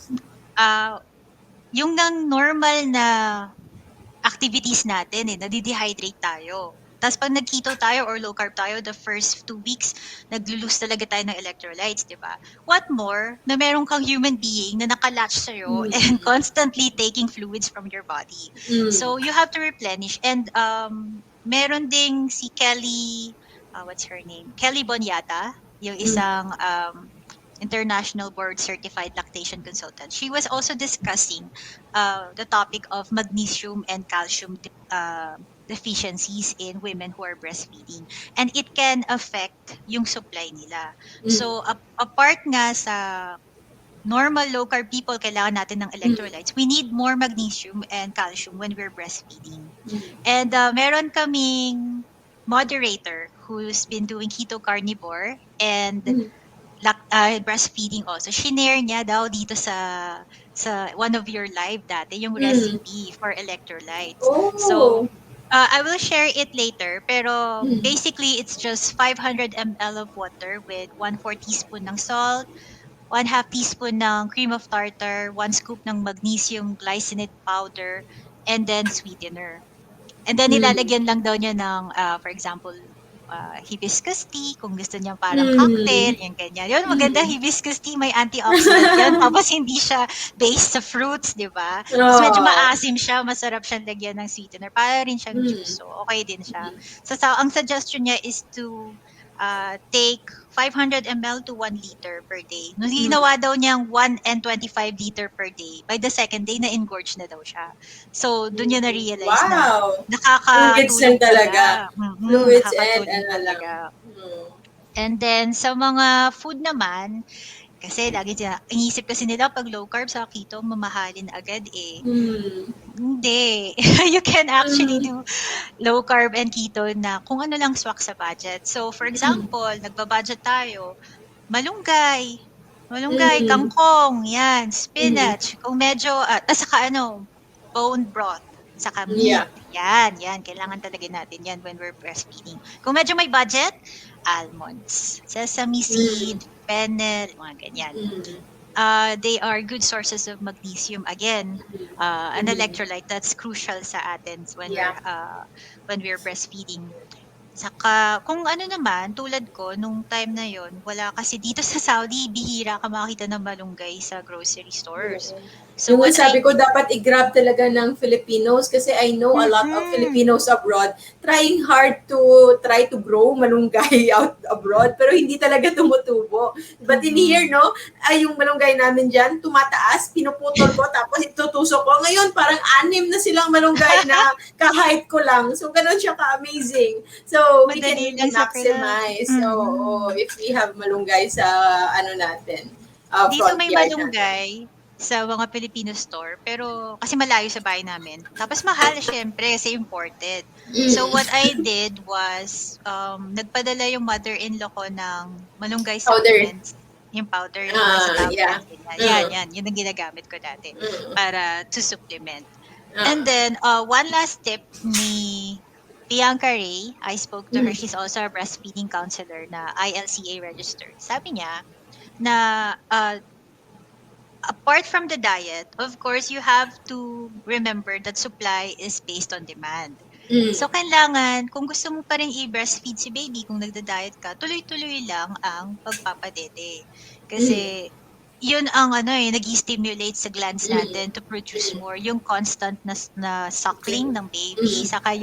yung ng normal na activities natin, nadidehydrate tayo. Tapos pag nag-keto tayo or low carb tayo, the first 2 weeks, naglo-lose talaga tayo ng electrolytes, di ba? What more, na meron kang human being na nakalatch sa'yo and constantly taking fluids from your body. So you have to replenish. And meron ding si Kelly, what's her name? Kelly Bonyata, yung isang international board certified lactation consultant. She was also discussing the topic of magnesium and calcium deficiencies in women who are breastfeeding, and it can affect yung supply nila. So apart nga sa normal low carb people, kailangan natin ng electrolytes. We need more magnesium and calcium when we're breastfeeding. And meron kaming moderator who's been doing keto carnivore and breastfeeding also. Shinare niya daw dito sa one of your live dati yung recipe for electrolytes. So I will share it later, pero basically it's just 500 ml of water with 1/4 teaspoon ng salt, 1/2 teaspoon ng cream of tartar, 1 scoop ng magnesium glycinate powder, and then sweetener. And then nilalagyan lang daw niya ng, for example, hibiscus tea, kung gusto niya parang cocktail, yung ganyan. Yun, maganda, hibiscus tea, may antioxidant yun. Tapos hindi siya based sa fruits, di ba? Tapos medyo maasim siya, masarap siyang lagyan ng sweetener. Para rin siyang juice, so okay din siya. So ang suggestion niya is to take 500 ml to 1 liter per day. Nung ginawa daw niyang 1 and 25 liter per day, by the second day, na-engorge na daw siya. So, doon niya na-realize na nakakatulog talaga. Fluids and talaga. And then, sa mga food naman, kasi lagi inisip kasi nila pag low carb sa keto, mamahalin agad eh. Hindi. You can actually do low carb and keto na kung ano lang swak sa budget. So, for example, nagbabudget tayo, malunggay, kangkong, yan, spinach, kung medyo, saka bone broth, saka meat. Yan, kailangan talaga natin yan when we're breastfeeding. Kung medyo may budget, almonds, sesame seed, fennel, mga ganyan. They are good sources of magnesium. Again, an electrolyte that's crucial sa atin when we're breastfeeding. Saka, kung ano naman, tulad ko, nung time na yon, wala kasi dito sa Saudi, bihira ka makakita ng malunggay sa grocery stores. So yung sabi ko, dapat i-grab talaga ng Filipinos kasi I know a lot of Filipinos abroad trying hard to try to grow malunggay out abroad pero hindi talaga tumutubo. But in here, yung malunggay namin dyan, tumataas, pinuputol ko, tapos itutusok ko. Ngayon, parang 6 na silang malunggay na ka-height ko lang. So, ganun siya ka-amazing. So, we can maximize. So, if we have malunggay sa natin. Dito may malunggay sa mga Filipino store, pero kasi malayo sa bahay namin. Tapos mahal, syempre, kasi imported. So what I did was, nagpadala yung mother-in-law ko ng malunggay supplements. Yung powder. Yan. Yun ang ginagamit ko dati para to supplement. And then, one last tip ni Bianca Ray, I spoke to her. She's also a breastfeeding counselor na ILCA registered. Sabi niya na apart from the diet, of course, you have to remember that supply is based on demand. So, kailangan, kung gusto mo pa rin i-breastfeed si baby, kung nagda-diet ka, tuloy-tuloy lang ang pagpapadede. Kasi, yun ang nag-stimulate sa glands natin to produce more. Yung constant na suckling ng baby. Saka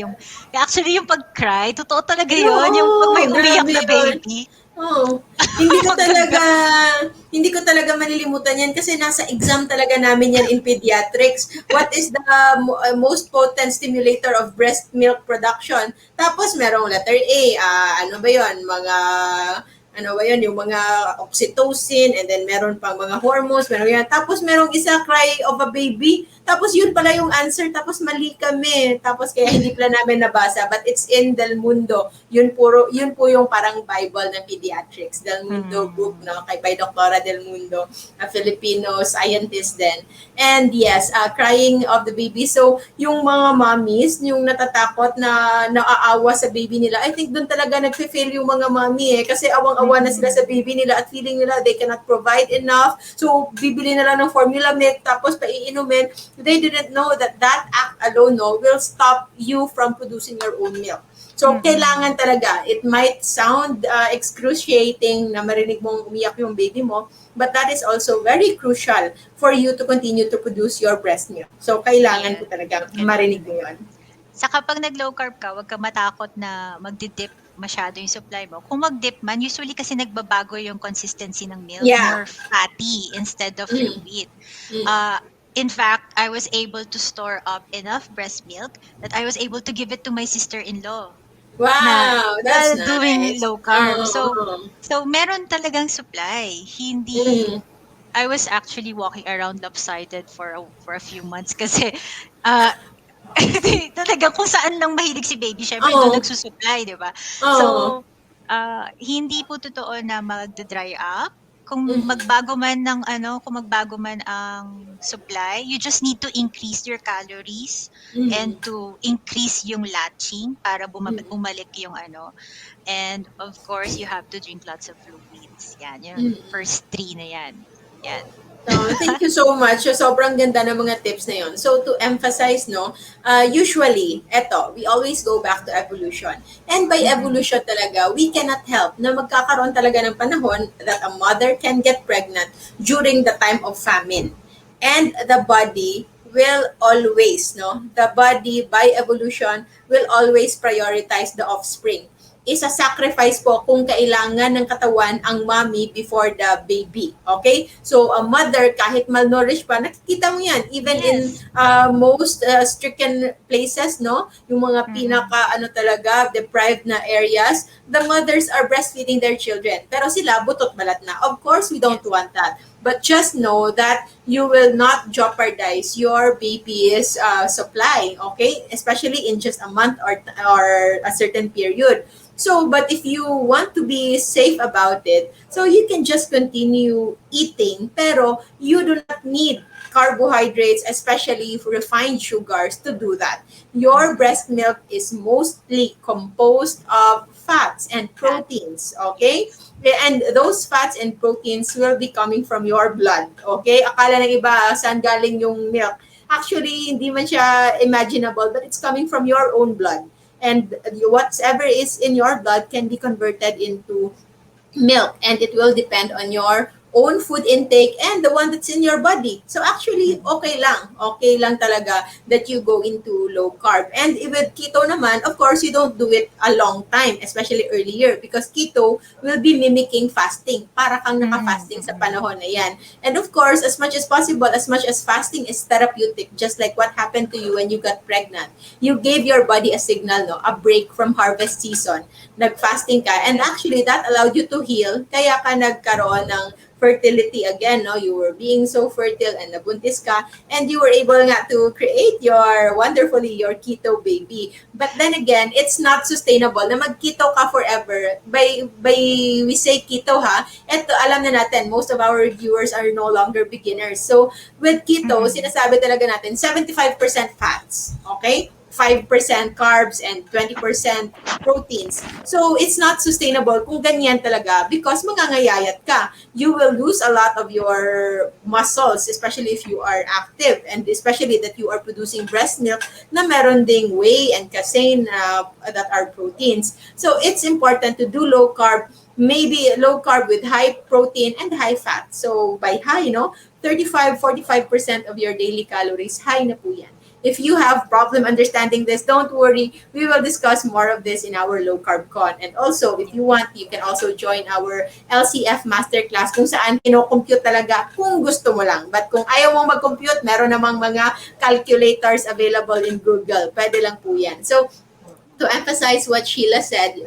actually yung pag-cry, totoo talaga yun. Yung pag may umiyak na baby. Hindi ko talaga malilimutan yan kasi nasa exam talaga namin yan in pediatrics. What is the most potent stimulator of breast milk production? Tapos merong letter A, yung mga oxytocin, and then meron pang mga hormones, meron yan. Tapos merong isa, cry of a baby. Tapos yun pala yung answer, tapos mali kami. Tapos kaya hindi pala namin nabasa, but it's in Del Mundo. Yun po yung parang Bible ng pediatrics. Del Mundo book, by Dr. Del Mundo, a Filipino scientist din. And yes, crying of the baby. So, yung mga mommies, yung natatakot na naaawa sa baby nila, I think doon talaga nagfe-fail yung mga mommy kasi awang awa na sila sa baby nila at feeling nila they cannot provide enough. So, bibili na lang ng formula milk tapos paiinumin. They didn't know that that act alone will stop you from producing your own milk. So, kailangan talaga, it might sound excruciating na marinig mong umiyak yung baby mo, but that is also very crucial for you to continue to produce your breast milk. So, kailangan ko talaga marinig mo yun. Sa kapag nag-low carb ka, huwag ka matakot na magdi-dip masyado yung supply mo. Kung mag-dip man, usually kasi nagbabago yung consistency ng milk. Yeah. More fatty instead of fluid. In fact, I was able to store up enough breast milk that I was able to give it to my sister-in-law. Wow, that's nice. Doing low carb. So meron talagang supply. Hindi I was actually walking around lopsided for a few months kasi talaga kung saan lang mahilig si baby, syempre doon nagsusupply, di ba? So hindi po totoo na mag-dry up. Kung magbago man ang supply, you just need to increase your calories and to increase yung latching para bumalik yung and of course you have to drink lots of fluids. Yan, yung first 3 na yan. Yan. Thank you so much. Sobrang ganda ng mga tips na yon. So to emphasize, usually, we always go back to evolution. And by evolution talaga, we cannot help na magkakaroon talaga ng panahon that a mother can get pregnant during the time of famine. And the body will always, the body by evolution will always prioritize the offspring. Isa-sacrifice po kung kailangan ng katawan ang mommy before the baby. Okay? So, a mother, kahit malnourished pa, nakikita mo yan. Even in most stricken places, yung mga talaga, deprived na areas, the mothers are breastfeeding their children. Pero sila, butot balat na. Of course, we don't want that. But just know that you will not jeopardize your baby's supply, okay? Especially in just a month or a certain period. So, but if you want to be safe about it, so you can just continue eating, pero you do not need carbohydrates, especially refined sugars, to do that. Your breast milk is mostly composed of fats and proteins, okay? And those fats and proteins will be coming from your blood, okay? Akala ng iba, saan galing yung milk? Actually, hindi man siya imaginable, but it's coming from your own blood. And whatever is in your blood can be converted into milk, and it will depend on your own food intake and the one that's in your body. So actually, okay lang talaga that you go into low carb. And with keto naman, of course, you don't do it a long time, especially earlier, because keto will be mimicking fasting. Para kang naka-fasting sa panahon na yan. And of course, as much as possible, as much as fasting is therapeutic, just like what happened to you when you got pregnant. You gave your body a signal, a break from harvest season. Nag-fasting ka, and actually that allowed you to heal, kaya ka nagkaroon ng fertility again, you were being so fertile and nabuntis ka, and you were able nga to create your keto baby. But then again, it's not sustainable na mag-keto ka forever. By we say keto eto alam na natin, most of our viewers are no longer beginners. So with keto, sinasabi talaga natin 75% fats, okay? 5% carbs and 20% proteins. So, it's not sustainable kung ganyan talaga because mangangayayat ka. You will lose a lot of your muscles, especially if you are active, and especially that you are producing breast milk na meron ding whey and casein that are proteins. So, it's important to do low carb, maybe low carb with high protein and high fat. So, by high, 35-45% of your daily calories, high na po yan. If you have problem understanding this, don't worry. We will discuss more of this in our low carb con. And also, if you want, you can also join our LCF masterclass kung saan kino-compute talaga kung gusto mo lang. But kung ayaw mong mag-compute, meron namang mga calculators available in Google. Pwede lang po yan. So, to emphasize what Sheila said,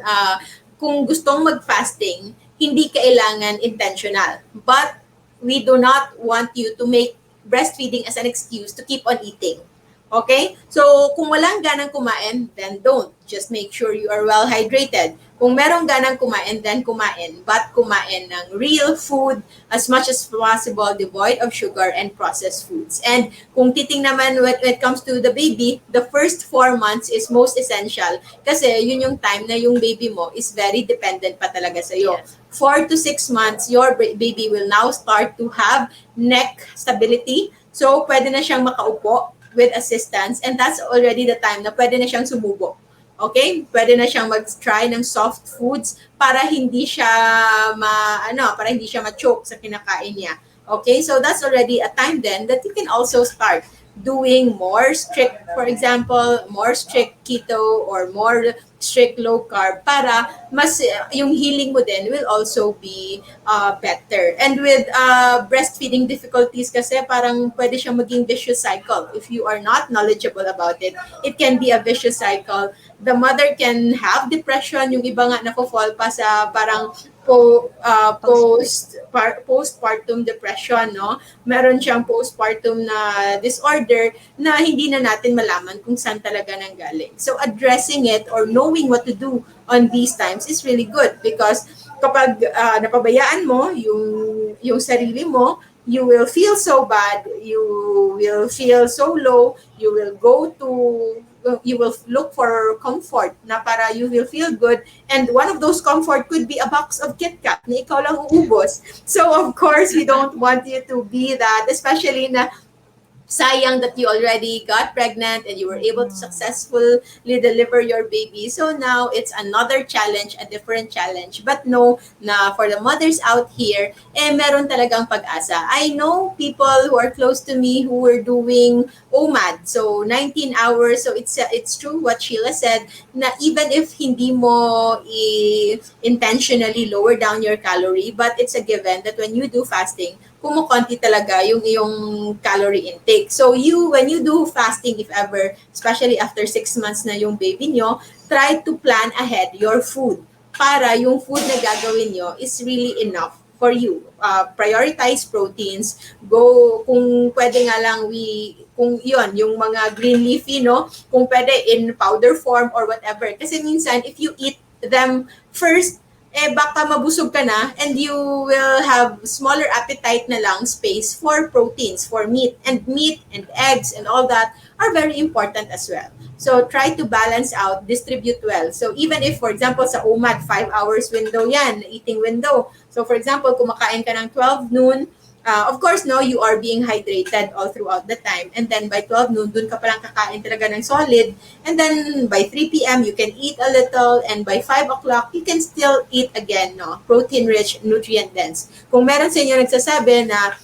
kung gustong mag-fasting, hindi kailangan intentional. But we do not want you to make breastfeeding as an excuse to keep on eating. Okay? So, kung walang ganang kumain, then don't. Just make sure you are well hydrated. Kung merong ganang kumain, then kumain. But kumain ng real food as much as possible, devoid of sugar and processed foods. And kung titing naman when it comes to the baby, the first 4 months is most essential. Kasi yun yung time na yung baby mo is very dependent pa talaga sa'yo. 4 to 6 months, your baby will now start to have neck stability. So, pwede na siyang makaupo with assistance, and that's already the time na pwede na siyang sumubo. Okay? Pwede na siyang mag-try ng soft foods para hindi siya para hindi siya ma-choke sa kinakain niya. Okay? So, that's already a time then that you can also start doing more strict, for example, more strict keto or more strict low carb para mas yung healing mo din will also be better. And with breastfeeding difficulties kasi parang pwede siyang maging vicious cycle. If you are not knowledgeable about it, it can be a vicious cycle. The mother can have depression, yung iba nga nako-fall pa sa parang postpartum depression, no? Meron siyang postpartum na disorder na hindi na natin malaman kung saan talaga nanggaling. So addressing it or knowing what to do on these times is really good because kapag napabayaan mo yung sarili mo, you will feel so bad, you will feel so low, you will look for comfort na para you will feel good, and one of those comfort could be a box of KitKat na ikaw lang uubos. So of course, we don't want you to be that, especially na sayang that you already got pregnant and you were able to successfully deliver your baby. So now it's another challenge, a different challenge. But know na for the mothers out here, meron talagang pag-asa. I know people who are close to me who were doing OMAD, so 19 hours. So it's true what Sheila said, na even if hindi mo intentionally lower down your calorie, but it's a given that when you do fasting, kumukonti talaga yung iyong calorie intake. So when you do fasting, if ever, especially after 6 months na yung baby nyo, try to plan ahead your food para yung food na gagawin nyo is really enough for you. Prioritize proteins. Go, kung pwede nga lang, kung yun, yung mga green leafy, no? Kung pwede in powder form or whatever. Kasi minsan, if you eat them first, baka mabusog ka na and you will have smaller appetite na lang space for proteins, for meat and eggs and all that are very important as well. So try to balance out, distribute well. So even if, for example, sa OMAD, 5 hours window yan, eating window. So for example, kumakain ka ng 12 noon, of course, no, you are being hydrated all throughout the time. And then by 12 noon, dun ka palang kakain talaga ng solid. And then by 3 p.m., you can eat a little. And by 5 o'clock, you can still eat again, no? Protein-rich, nutrient-dense. Kung meron sa inyo nagsasabi na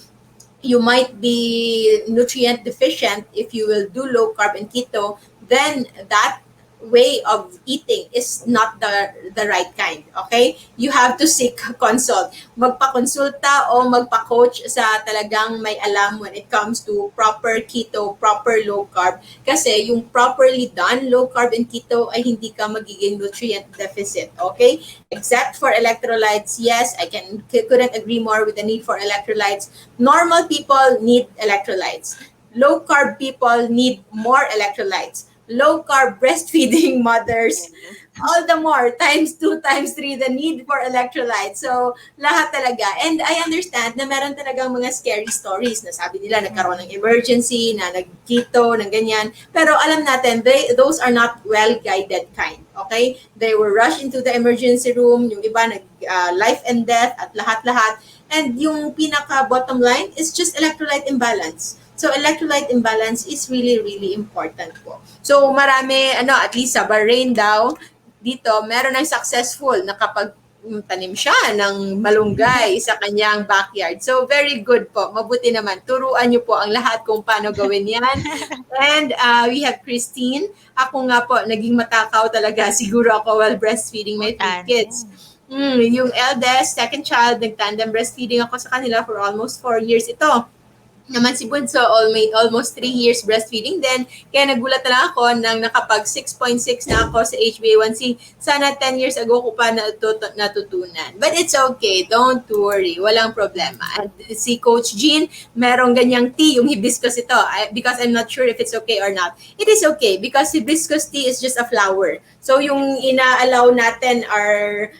you might be nutrient deficient if you will do low carb and keto, then that way of eating is not the right kind, okay? You have to seek consult. Magpa-consulta o magpa-coach sa talagang may alam when it comes to proper keto, proper low carb. Kasi yung properly done low carb and keto ay hindi ka magiging nutrient deficit, okay? Except for electrolytes, yes, I couldn't agree more with the need for electrolytes. Normal people need electrolytes. Low carb people need more electrolytes. Low carb breastfeeding mothers, all the more, times 2, times 3, the need for electrolytes. So, lahat talaga. And I understand na meron talagang mga scary stories na sabi nila nagkaroon ng emergency, na nag-keto, ng ganyan. Pero alam natin, those are not well-guided kind. Okay? They were rushed into the emergency room, yung iba life and death at lahat-lahat. And yung pinaka-bottom line is just electrolyte imbalance. So, electrolyte imbalance is really, really important po. So, marami, at least sa Bahrain daw, dito, meron ng successful na kapag tanim siya ng malunggay sa kanyang backyard. So, very good po. Mabuti naman. Turuan niyo po ang lahat kung paano gawin yan. And we have Christine. Ako nga po, naging matakaw talaga. Siguro ako while breastfeeding my 3 kids. Yung eldest, second child, nag-tandem breastfeeding ako sa kanila for almost 4 years ito. Naman si Bunso, almost 3 years breastfeeding din. Kaya nagulat na lang ako nang nakapag 6.6 na ako sa HbA1c. Sana 10 years ago ko pa natutunan. But it's okay. Don't worry. Walang problema. At si Coach Jean, merong ganyang tea, yung hibiscus ito. Because I'm not sure if it's okay or not. It is okay because hibiscus tea is just a flower. So yung ina-allow natin are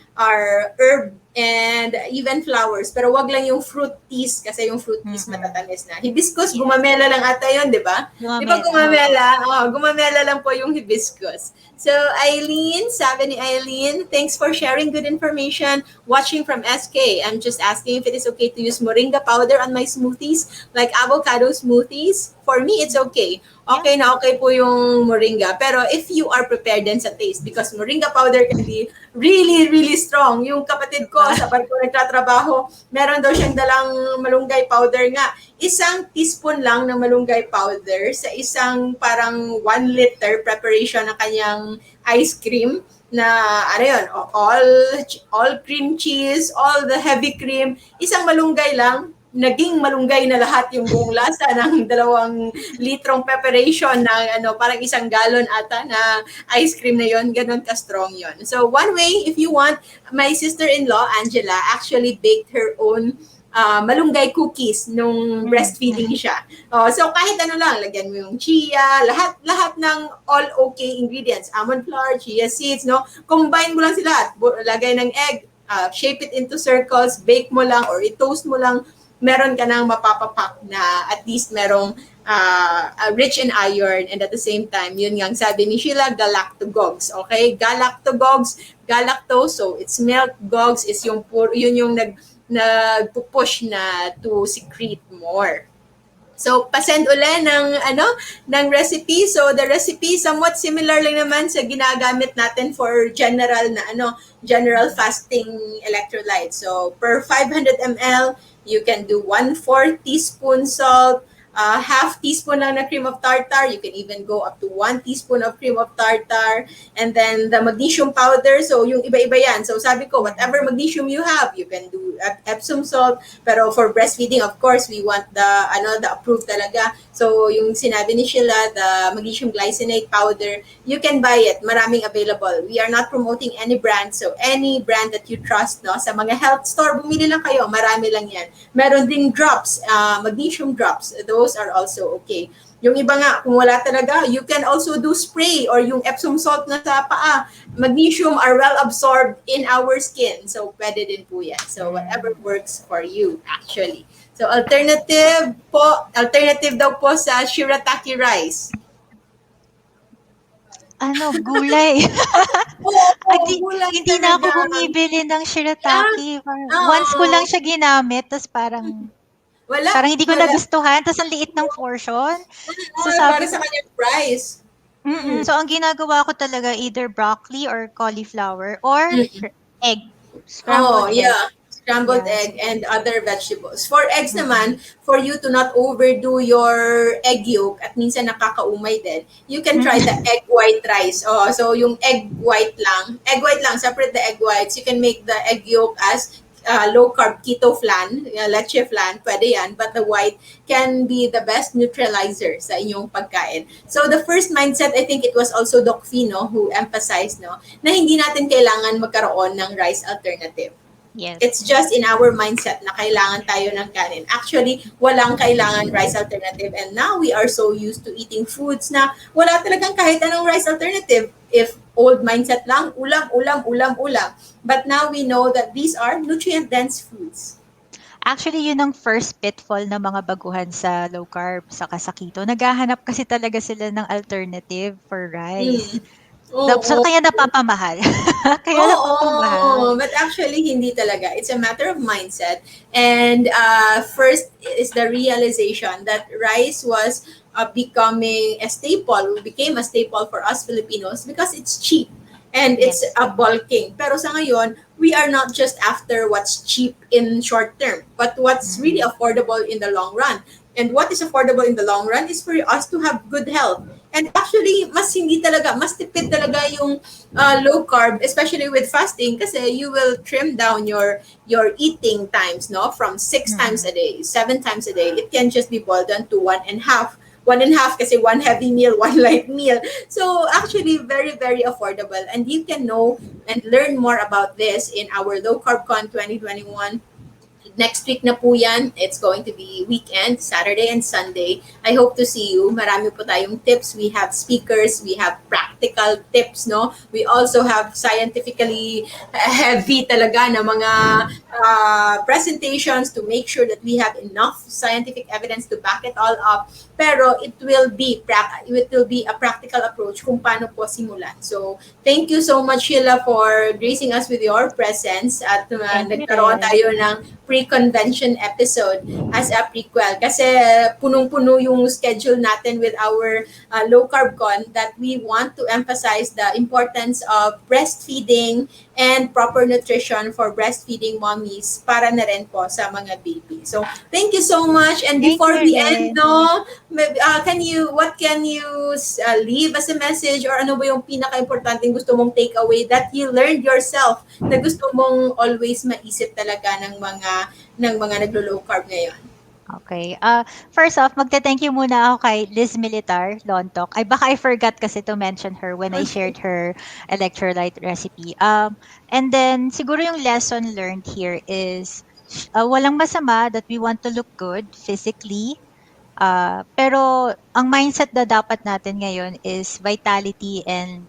and even flowers. Pero wag lang yung fruit teas kasi yung fruit teas matatamis na. Hibiscus, gumamela lang ata yun, di ba? Di ba gumamela? Gumamela lang po yung hibiscus. So, Eileen, sabi ni Eileen, thanks for sharing good information. Watching from SK, I'm just asking if it is okay to use moringa powder on my smoothies, like avocado smoothies. For me, it's okay. Okay na okay po yung moringa. Pero if you are prepared din sa taste, because moringa powder can be really, really strong. Yung kapatid ko sa barko nagtatrabaho, meron daw siyang dalang malunggay powder nga. Isang teaspoon lang ng malunggay powder sa isang parang 1 liter preparation ng kanyang ice cream na ano yun, all cream cheese, all the heavy cream, isang malunggay lang, naging malunggay na lahat yung buong lasa ng 2 litrong preparation ng parang 1 gallon ata na ice cream na yon, ganun ka-strong yon. So one way, if you want, my sister-in-law, Angela, actually baked her own malunggay cookies nung breastfeeding siya. So kahit ano lang, lagyan mo yung chia, lahat ng all okay ingredients, almond flour, chia seeds, no? Combine mo lang sila, lagay ng egg, shape it into circles, bake mo lang or i-toast mo lang, meron ka nang mapapapak na at least merong rich in iron, and at the same time, yun nga sabi ni Sheila, galactogogues. Okay? Galactogogues, galactose, so it's milk, gogues is yung yun yung nagpupush na to secrete more. So, pasend uli ng recipe. So, the recipe somewhat similar lang naman sa ginagamit natin for general general fasting electrolytes. So, per 500 ml, you can do 1/4 teaspoon salt, half teaspoon lang na cream of tartar. You can even go up to 1 teaspoon of cream of tartar. And then the magnesium powder. So, yung iba-iba yan. So, sabi ko, whatever magnesium you have, you can do Epsom salt. Pero for breastfeeding, of course, we want the approved talaga. So, yung sinabi ni Sheila, the magnesium glycinate powder, you can buy it. Maraming available. We are not promoting any brand. So, any brand that you trust, no? Sa mga health store, bumili lang kayo. Marami lang yan. Meron ding drops, magnesium drops. Those are also okay. Yung iba nga, kung wala talaga, you can also do spray or yung Epsom salt na sa paa. Magnesium are well absorbed in our skin. So, pwede din po yan. So, whatever works for you, actually. So, alternative daw po sa shirataki rice. Gulay. Hindi na ako bumibili ng shirataki. Once ko lang siya ginamit, tapos parang hindi ko nagustuhan, tapos ang liit ng portion. So, para sa kanyang price. So, ang ginagawa ko talaga either broccoli or cauliflower or egg. Scrambled egg. Scrambled egg and other vegetables. For eggs naman, for you to not overdo your egg yolk at minsan nakakaumay din, you can try the egg white rice. So yung egg white lang, separate the egg whites. You can make the egg yolk as low-carb keto flan, leche flan, pwede yan. But the white can be the best neutralizer sa inyong pagkain. So the first mindset, I think it was also Doc Fino who emphasized na hindi natin kailangan magkaroon ng rice alternative. Yes. It's just in our mindset na kailangan tayo ng kanin. Actually, walang kailangan rice alternative. And now we are so used to eating foods na wala talagang kahit anong rice alternative. If old mindset lang, ulam. But now we know that these are nutrient-dense foods. Actually, yun ang first pitfall ng mga baguhan sa low carb, saka sa keto. Naghahanap kasi talaga sila ng alternative for rice. So, kaya napapamahal. But actually, hindi talaga. It's a matter of mindset. And first is the realization that rice was became a staple for us Filipinos because it's cheap and it's bulking. Pero sa ngayon, we are not just after what's cheap in short term, but what's really affordable in the long run. And what is affordable in the long run is for us to have good health. And actually, mas tipid talaga yung low carb, especially with fasting, kasi you will trim down your eating times, from 6 times a day, 7 times a day. It can just be boiled down to 1.5. 1.5 kasi 1 heavy meal, 1 light meal. So actually, very, very affordable. And you can know and learn more about this in our Low Carb Con 2021 Next week na po yan. It's going to be weekend, Saturday and Sunday. I hope to see you. Marami po tayong tips. We have speakers. We have practical tips, no? We also have scientifically heavy talaga na mga presentations to make sure that we have enough scientific evidence to back it all up. Pero it will be a practical approach kung paano po simulan. So, thank you so much, Sheila, for gracing us with your presence at nagkaroon tayo ng pre-convention episode as a prequel. Kasi punong-puno yung schedule natin with our Low Carb Con that we want to emphasize the importance of breastfeeding and proper nutrition for breastfeeding mommies para na rin po sa mga baby. So, thank you so much. And before we end, no, what can you leave as a message or ano ba yung pinaka-importanting gusto mong takeaway that you learned yourself na gusto mong always maisip talaga ng mga naglo-low carb ngayon? Okay. First off, magte-thank you muna ako kay Liz Militar, Lontok. Baka I forgot kasi to mention her when I shared her electrolyte recipe. And then, siguro yung lesson learned here is walang masama that we want to look good physically. Pero ang mindset na dapat natin ngayon is vitality and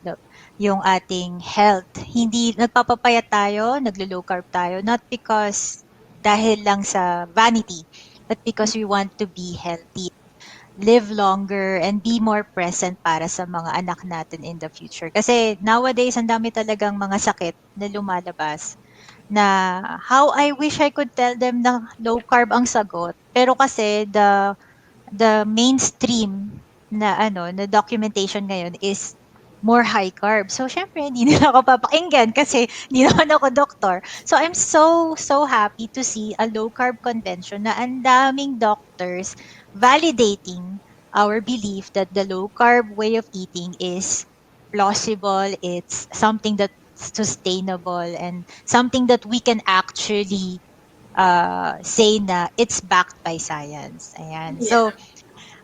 yung ating health. Hindi nagpapapayat tayo, naglo-low carb tayo, not because dahil lang sa vanity, but because we want to be healthy, live longer, and be more present para sa mga anak natin in the future. Kasi nowadays, ang dami talagang mga sakit na lumalabas na how I wish I could tell them na low carb ang sagot. Pero kasi the mainstream na na documentation ngayon is more high carb. So, syempre, hindi nila ako papakinggan kasi hindi naman ako doktor. So, I'm so happy to see a low carb convention na ang daming doctors validating our belief that the low carb way of eating is plausible, it's something that's sustainable, and something that we can actually say na it's backed by science. Ayan. Yeah. So,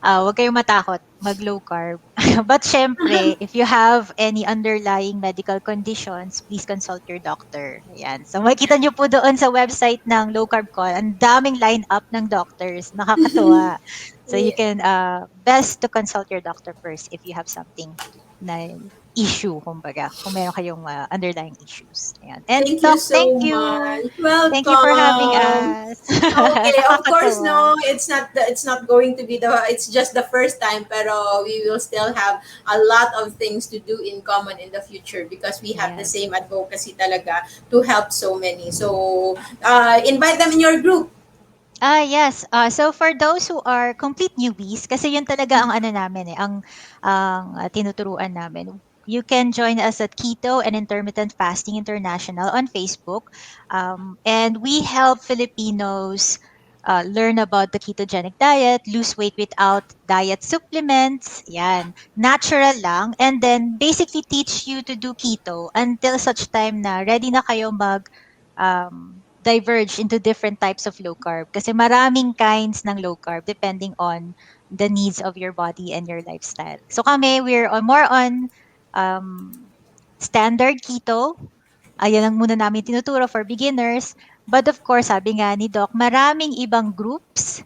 huwag kayong matakot mag-low carb. But syempre, if you have any underlying medical conditions, please consult your doctor. Ayan. So makikita nyo po doon sa website ng Low Carb Con, ang daming line-up ng doctors. Nakakatuwa. So you can best to consult your doctor first if you have something na issue, kumbaga, kung meron kayong underlying issues. Ayan. And thank Doc, you so thank you. Welcome. Thank you for having us. Okay, of course, no, it's not going to be it's just the first time, pero we will still have a lot of things to do in common in the future because we have the same advocacy talaga to help so many. So, invite them in your group. Yes. So for those who are complete newbies, kasi yun talaga ang namin ang tinuturuan namin. You can join us at Keto and Intermittent Fasting International on Facebook. And we help Filipinos learn about the ketogenic diet, lose weight without diet supplements, yan, natural lang, and then basically teach you to do keto until such time na ready na kayo diverge into different types of low carb kasi maraming kinds ng low carb depending on the needs of your body and your lifestyle. So kami, we're more on standard keto. Ayan ang muna namin tinuturo for beginners. But of course, sabi nga ni Doc, maraming ibang groups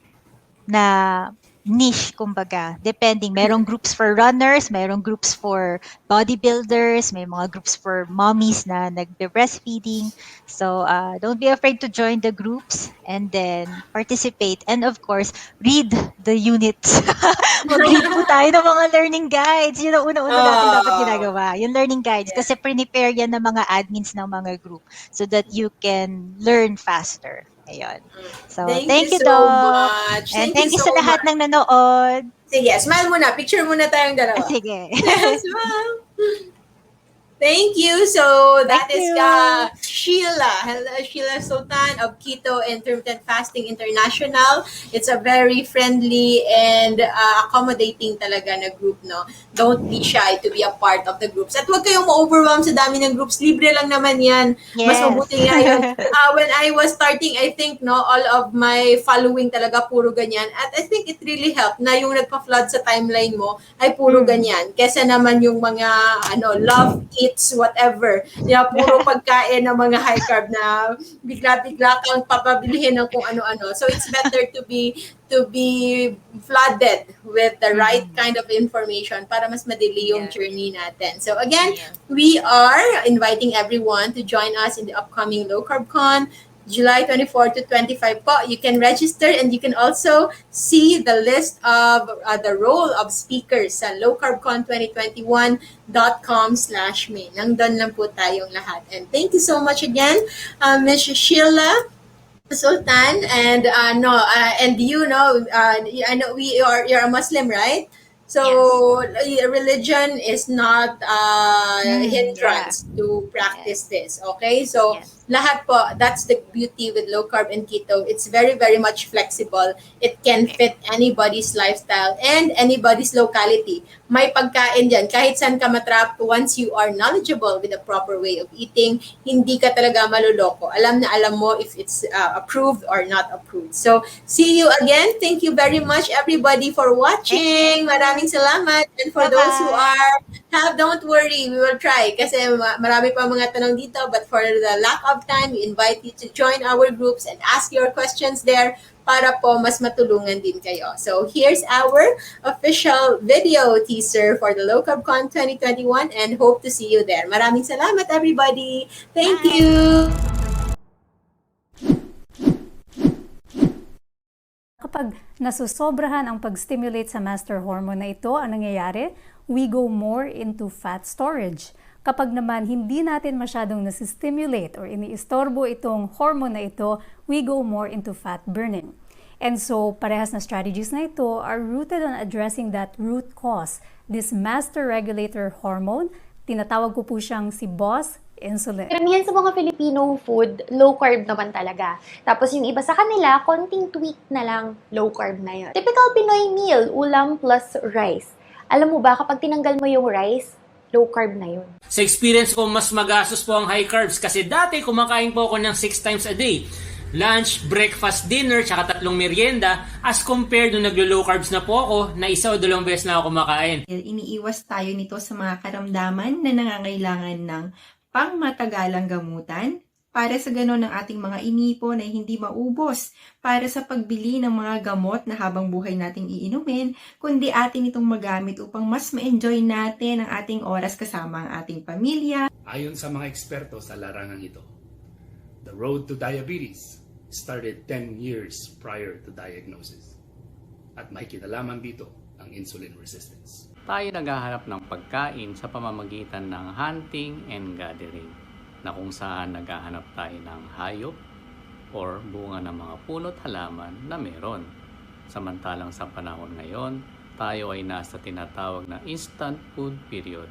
na niche, kumbaga. Depending. Merong groups for runners, merong groups for bodybuilders, may mga groups for mommies na nagbe-breastfeeding. So, don't be afraid to join the groups and then participate. And of course, read the units. Mag-read po tayo ng mga learning guides. Yun ang una-una natin dapat ginagawa. Yung learning guides. Kasi prepare yan ng mga admins ng mga group so that you can learn faster. Ayun. So, thank you, so Doc. much. And thank you so sa lahat ng nanood. Sige, smile muna. Picture muna tayong dalawa. Sige. Smile. Thank you. So that is Sheila. Hello, Sheila Sultan of Keto Intermittent Fasting International. It's a very friendly and accommodating talaga na group, no? Don't be shy to be a part of the groups. At huwag kayong ma-overwhelm sa dami ng groups. Libre lang naman yan. Yes. Mas mabuti nga yun. When I was starting, I think, no, all of my following talaga puro ganyan. At I think it really helped na yung nagpa-flood sa timeline mo ay puro ganyan. Kesa naman yung mga love meats, whatever. Puro pagkain ng mga high carb na bigla-bigla kang papabilihin ng kung ano-ano. So it's better to be flooded with the right kind of information para mas madali yung journey natin. So again, we are inviting everyone to join us in the upcoming Low Carb Con, July 24 to 25 po. You can register and you can also see the list of the role of speakers sa lowcarbcon2021.com/May. Nandun lang po tayong lahat. And thank you so much again, Ms. Sheila Sultan, and and you know, I know you're a Muslim, right? So religion is not hindrance to practice this. Okay, so lahat po, that's the beauty with low carb and keto. It's very, very much flexible. It can fit anybody's lifestyle and anybody's locality. May pagkain dyan. Kahit saan ka matrap, once you are knowledgeable with the proper way of eating, hindi ka talaga maluloko. Alam na alam mo if it's approved or not approved. So, see you again. Thank you very much, everybody, for watching. Maraming salamat. And for those who don't worry, we will try. Kasi marami pa mga tanong dito. But for the lack of time, we invite you to join our groups and ask your questions there para po mas matulungan din kayo. So here's our official video teaser for the Low Carb Con 2021 and hope to see you there. Maraming salamat, everybody. Thank you. Kapag nasusobrahan ang pag-stimulate sa master hormone na ito, ang nangyayari, we go more into fat storage. Kapag naman hindi natin masyadong nasi-stimulate or iniistorbo itong hormone na ito, we go more into fat burning. And so, parehas na strategies na ito are rooted on addressing that root cause, this master regulator hormone. Tinatawag ko po siyang si boss insulin. Karamihan sa mga Filipino food, low carb naman talaga. Tapos yung iba sa kanila, konting tweak na lang, low carb na yun. Typical Pinoy meal, ulam plus rice. Alam mo ba, kapag tinanggal mo yung rice, low carb na yun. Sa experience ko, mas magastos po ang high carbs kasi dati kumakain po ako ng 6 times a day. Lunch, breakfast, dinner, tsaka 3 merienda as compared nung naglo-low carbs na po ako na 1 o 2 beses na ako kumakain. Iniiwas tayo nito sa mga karamdaman na nangangailangan ng pangmatagalang gamutan para sa ganon ng ating mga inipon ay hindi maubos para sa pagbili ng mga gamot na habang buhay nating iinumin, kundi atin itong magamit upang mas ma-enjoy natin ang ating oras kasama ang ating pamilya. Ayon sa mga eksperto sa larangan ito, the road to diabetes started 10 years prior to diagnosis. At may kinalaman dito ang insulin resistance. Tayo naghahanap ng pagkain sa pamamagitan ng hunting and gathering, na kung saan naghahanap tayo ng hayop or bunga ng mga puno't halaman na meron. Samantalang sa panahon ngayon, tayo ay nasa tinatawag na instant food period,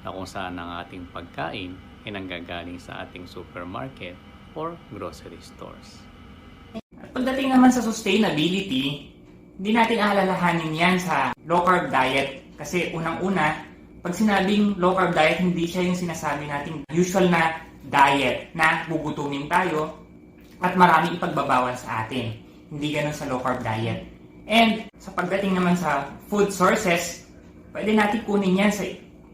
na kung saan ang ating pagkain ay nanggagaling sa ating supermarket or grocery stores. Pagdating naman sa sustainability, hindi natin alalahanin yan sa low carb diet kasi unang-una, pag sinabing low carb diet, hindi siya yung sinasabi nating usual na diet na gugutumin tayo at maraming ipagbabawal sa atin. Hindi ganun sa low carb diet. And sa pagdating naman sa food sources, pwede natin kunin yan sa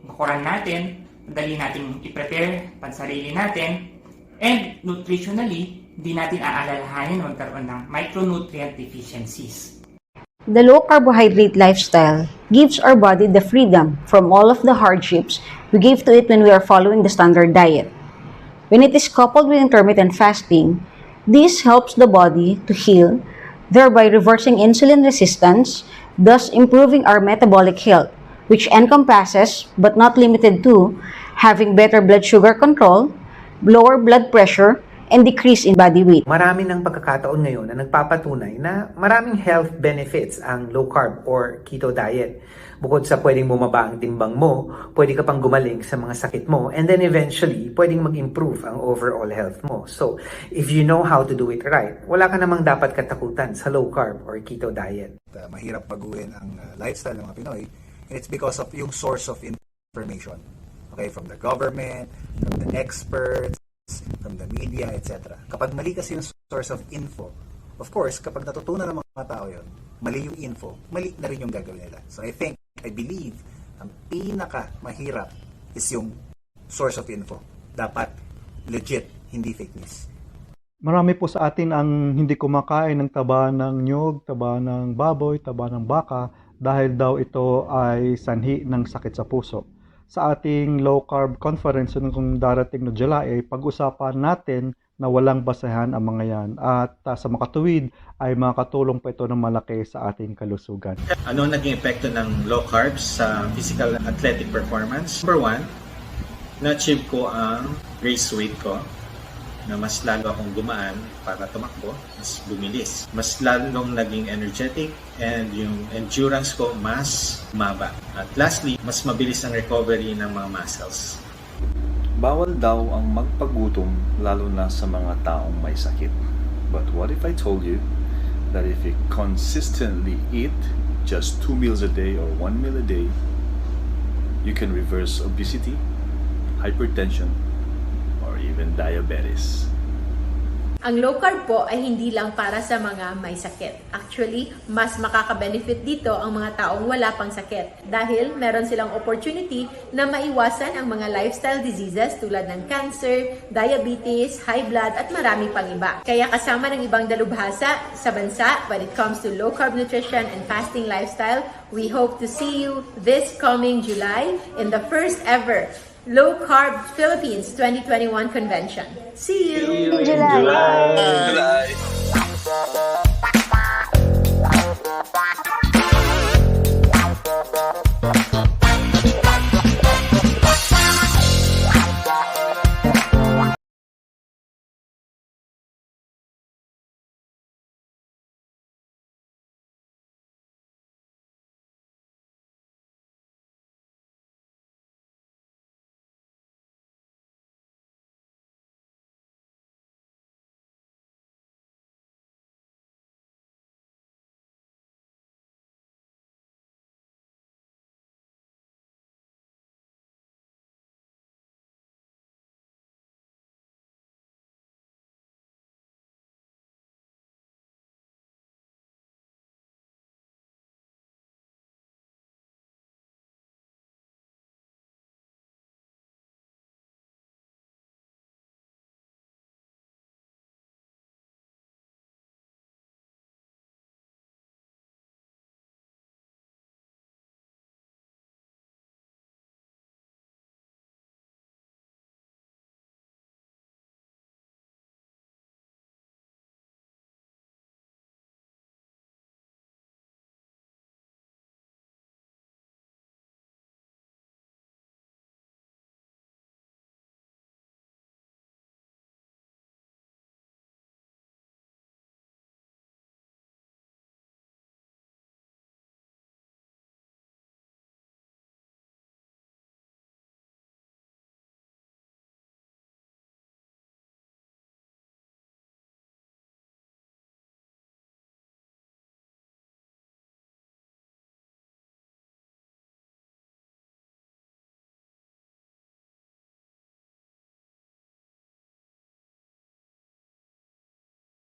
bakuran natin, madali natin i-prepare pansarili natin, and nutritionally, hindi natin aalalahanin na magkaroon ng micronutrient deficiencies. The low carbohydrate lifestyle gives our body the freedom from all of the hardships we give to it when we are following the standard diet. When it is coupled with intermittent fasting, this helps the body to heal, thereby reversing insulin resistance, thus improving our metabolic health, which encompasses, but not limited to, having better blood sugar control, lower blood pressure, and decrease in body weight. Marami ng pagkakataon ngayon na nagpapatunay na maraming health benefits ang low carb or keto diet. Bukod sa pwedeng bumaba ang timbang mo, pwede ka pang gumaling sa mga sakit mo, and then eventually, pwedeng mag-improve ang overall health mo. So, if you know how to do it right, wala ka namang dapat katakutan sa low carb or keto diet. Mahirap baguhin ang lifestyle ng mga Pinoy, and it's because of yung source of information. Okay, from the government, from the experts, from the media, etc. Kapag mali kasi yung source of info, of course, kapag natutunan ng mga tao yun, mali yung info, mali na rin yung gagawin nila. So I believe, ang pinaka mahirap is yung source of info. Dapat legit, hindi fake news. Marami po sa atin ang hindi kumakain ng taba ng nyug, taba ng baboy, taba ng baka dahil daw ito ay sanhi ng sakit sa puso. Sa ating low carb conference kung darating no July ay pag-usapan natin na walang basehan ang mga yan at sa makatuwid ay makakatulong pa ito ng malaki sa ating kalusugan. Ano naging epekto ng low carbs sa physical athletic performance? Number one, na-achieve ko ang race weight ko na mas lalo akong gumaan para tumakbo, mas bumilis. Mas lalong naging energetic and yung endurance ko mas maba. At lastly, mas mabilis ang recovery ng mga muscles. Bawal daw ang magpagutom lalo na sa mga taong may sakit. But what if I told you that if you consistently eat just 2 meals a day or 1 meal a day, you can reverse obesity, hypertension, or even diabetes? Ang low carb po ay hindi lang para sa mga may sakit. Actually, mas makaka-benefit dito ang mga taong wala pang sakit dahil meron silang opportunity na maiwasan ang mga lifestyle diseases tulad ng cancer, diabetes, high blood at marami pang iba. Kaya kasama ng ibang dalubhasa sa bansa when it comes to low carb nutrition and fasting lifestyle, we hope to see you this coming July in the first ever Low Carb Philippines 2021 Convention. See you in July. July.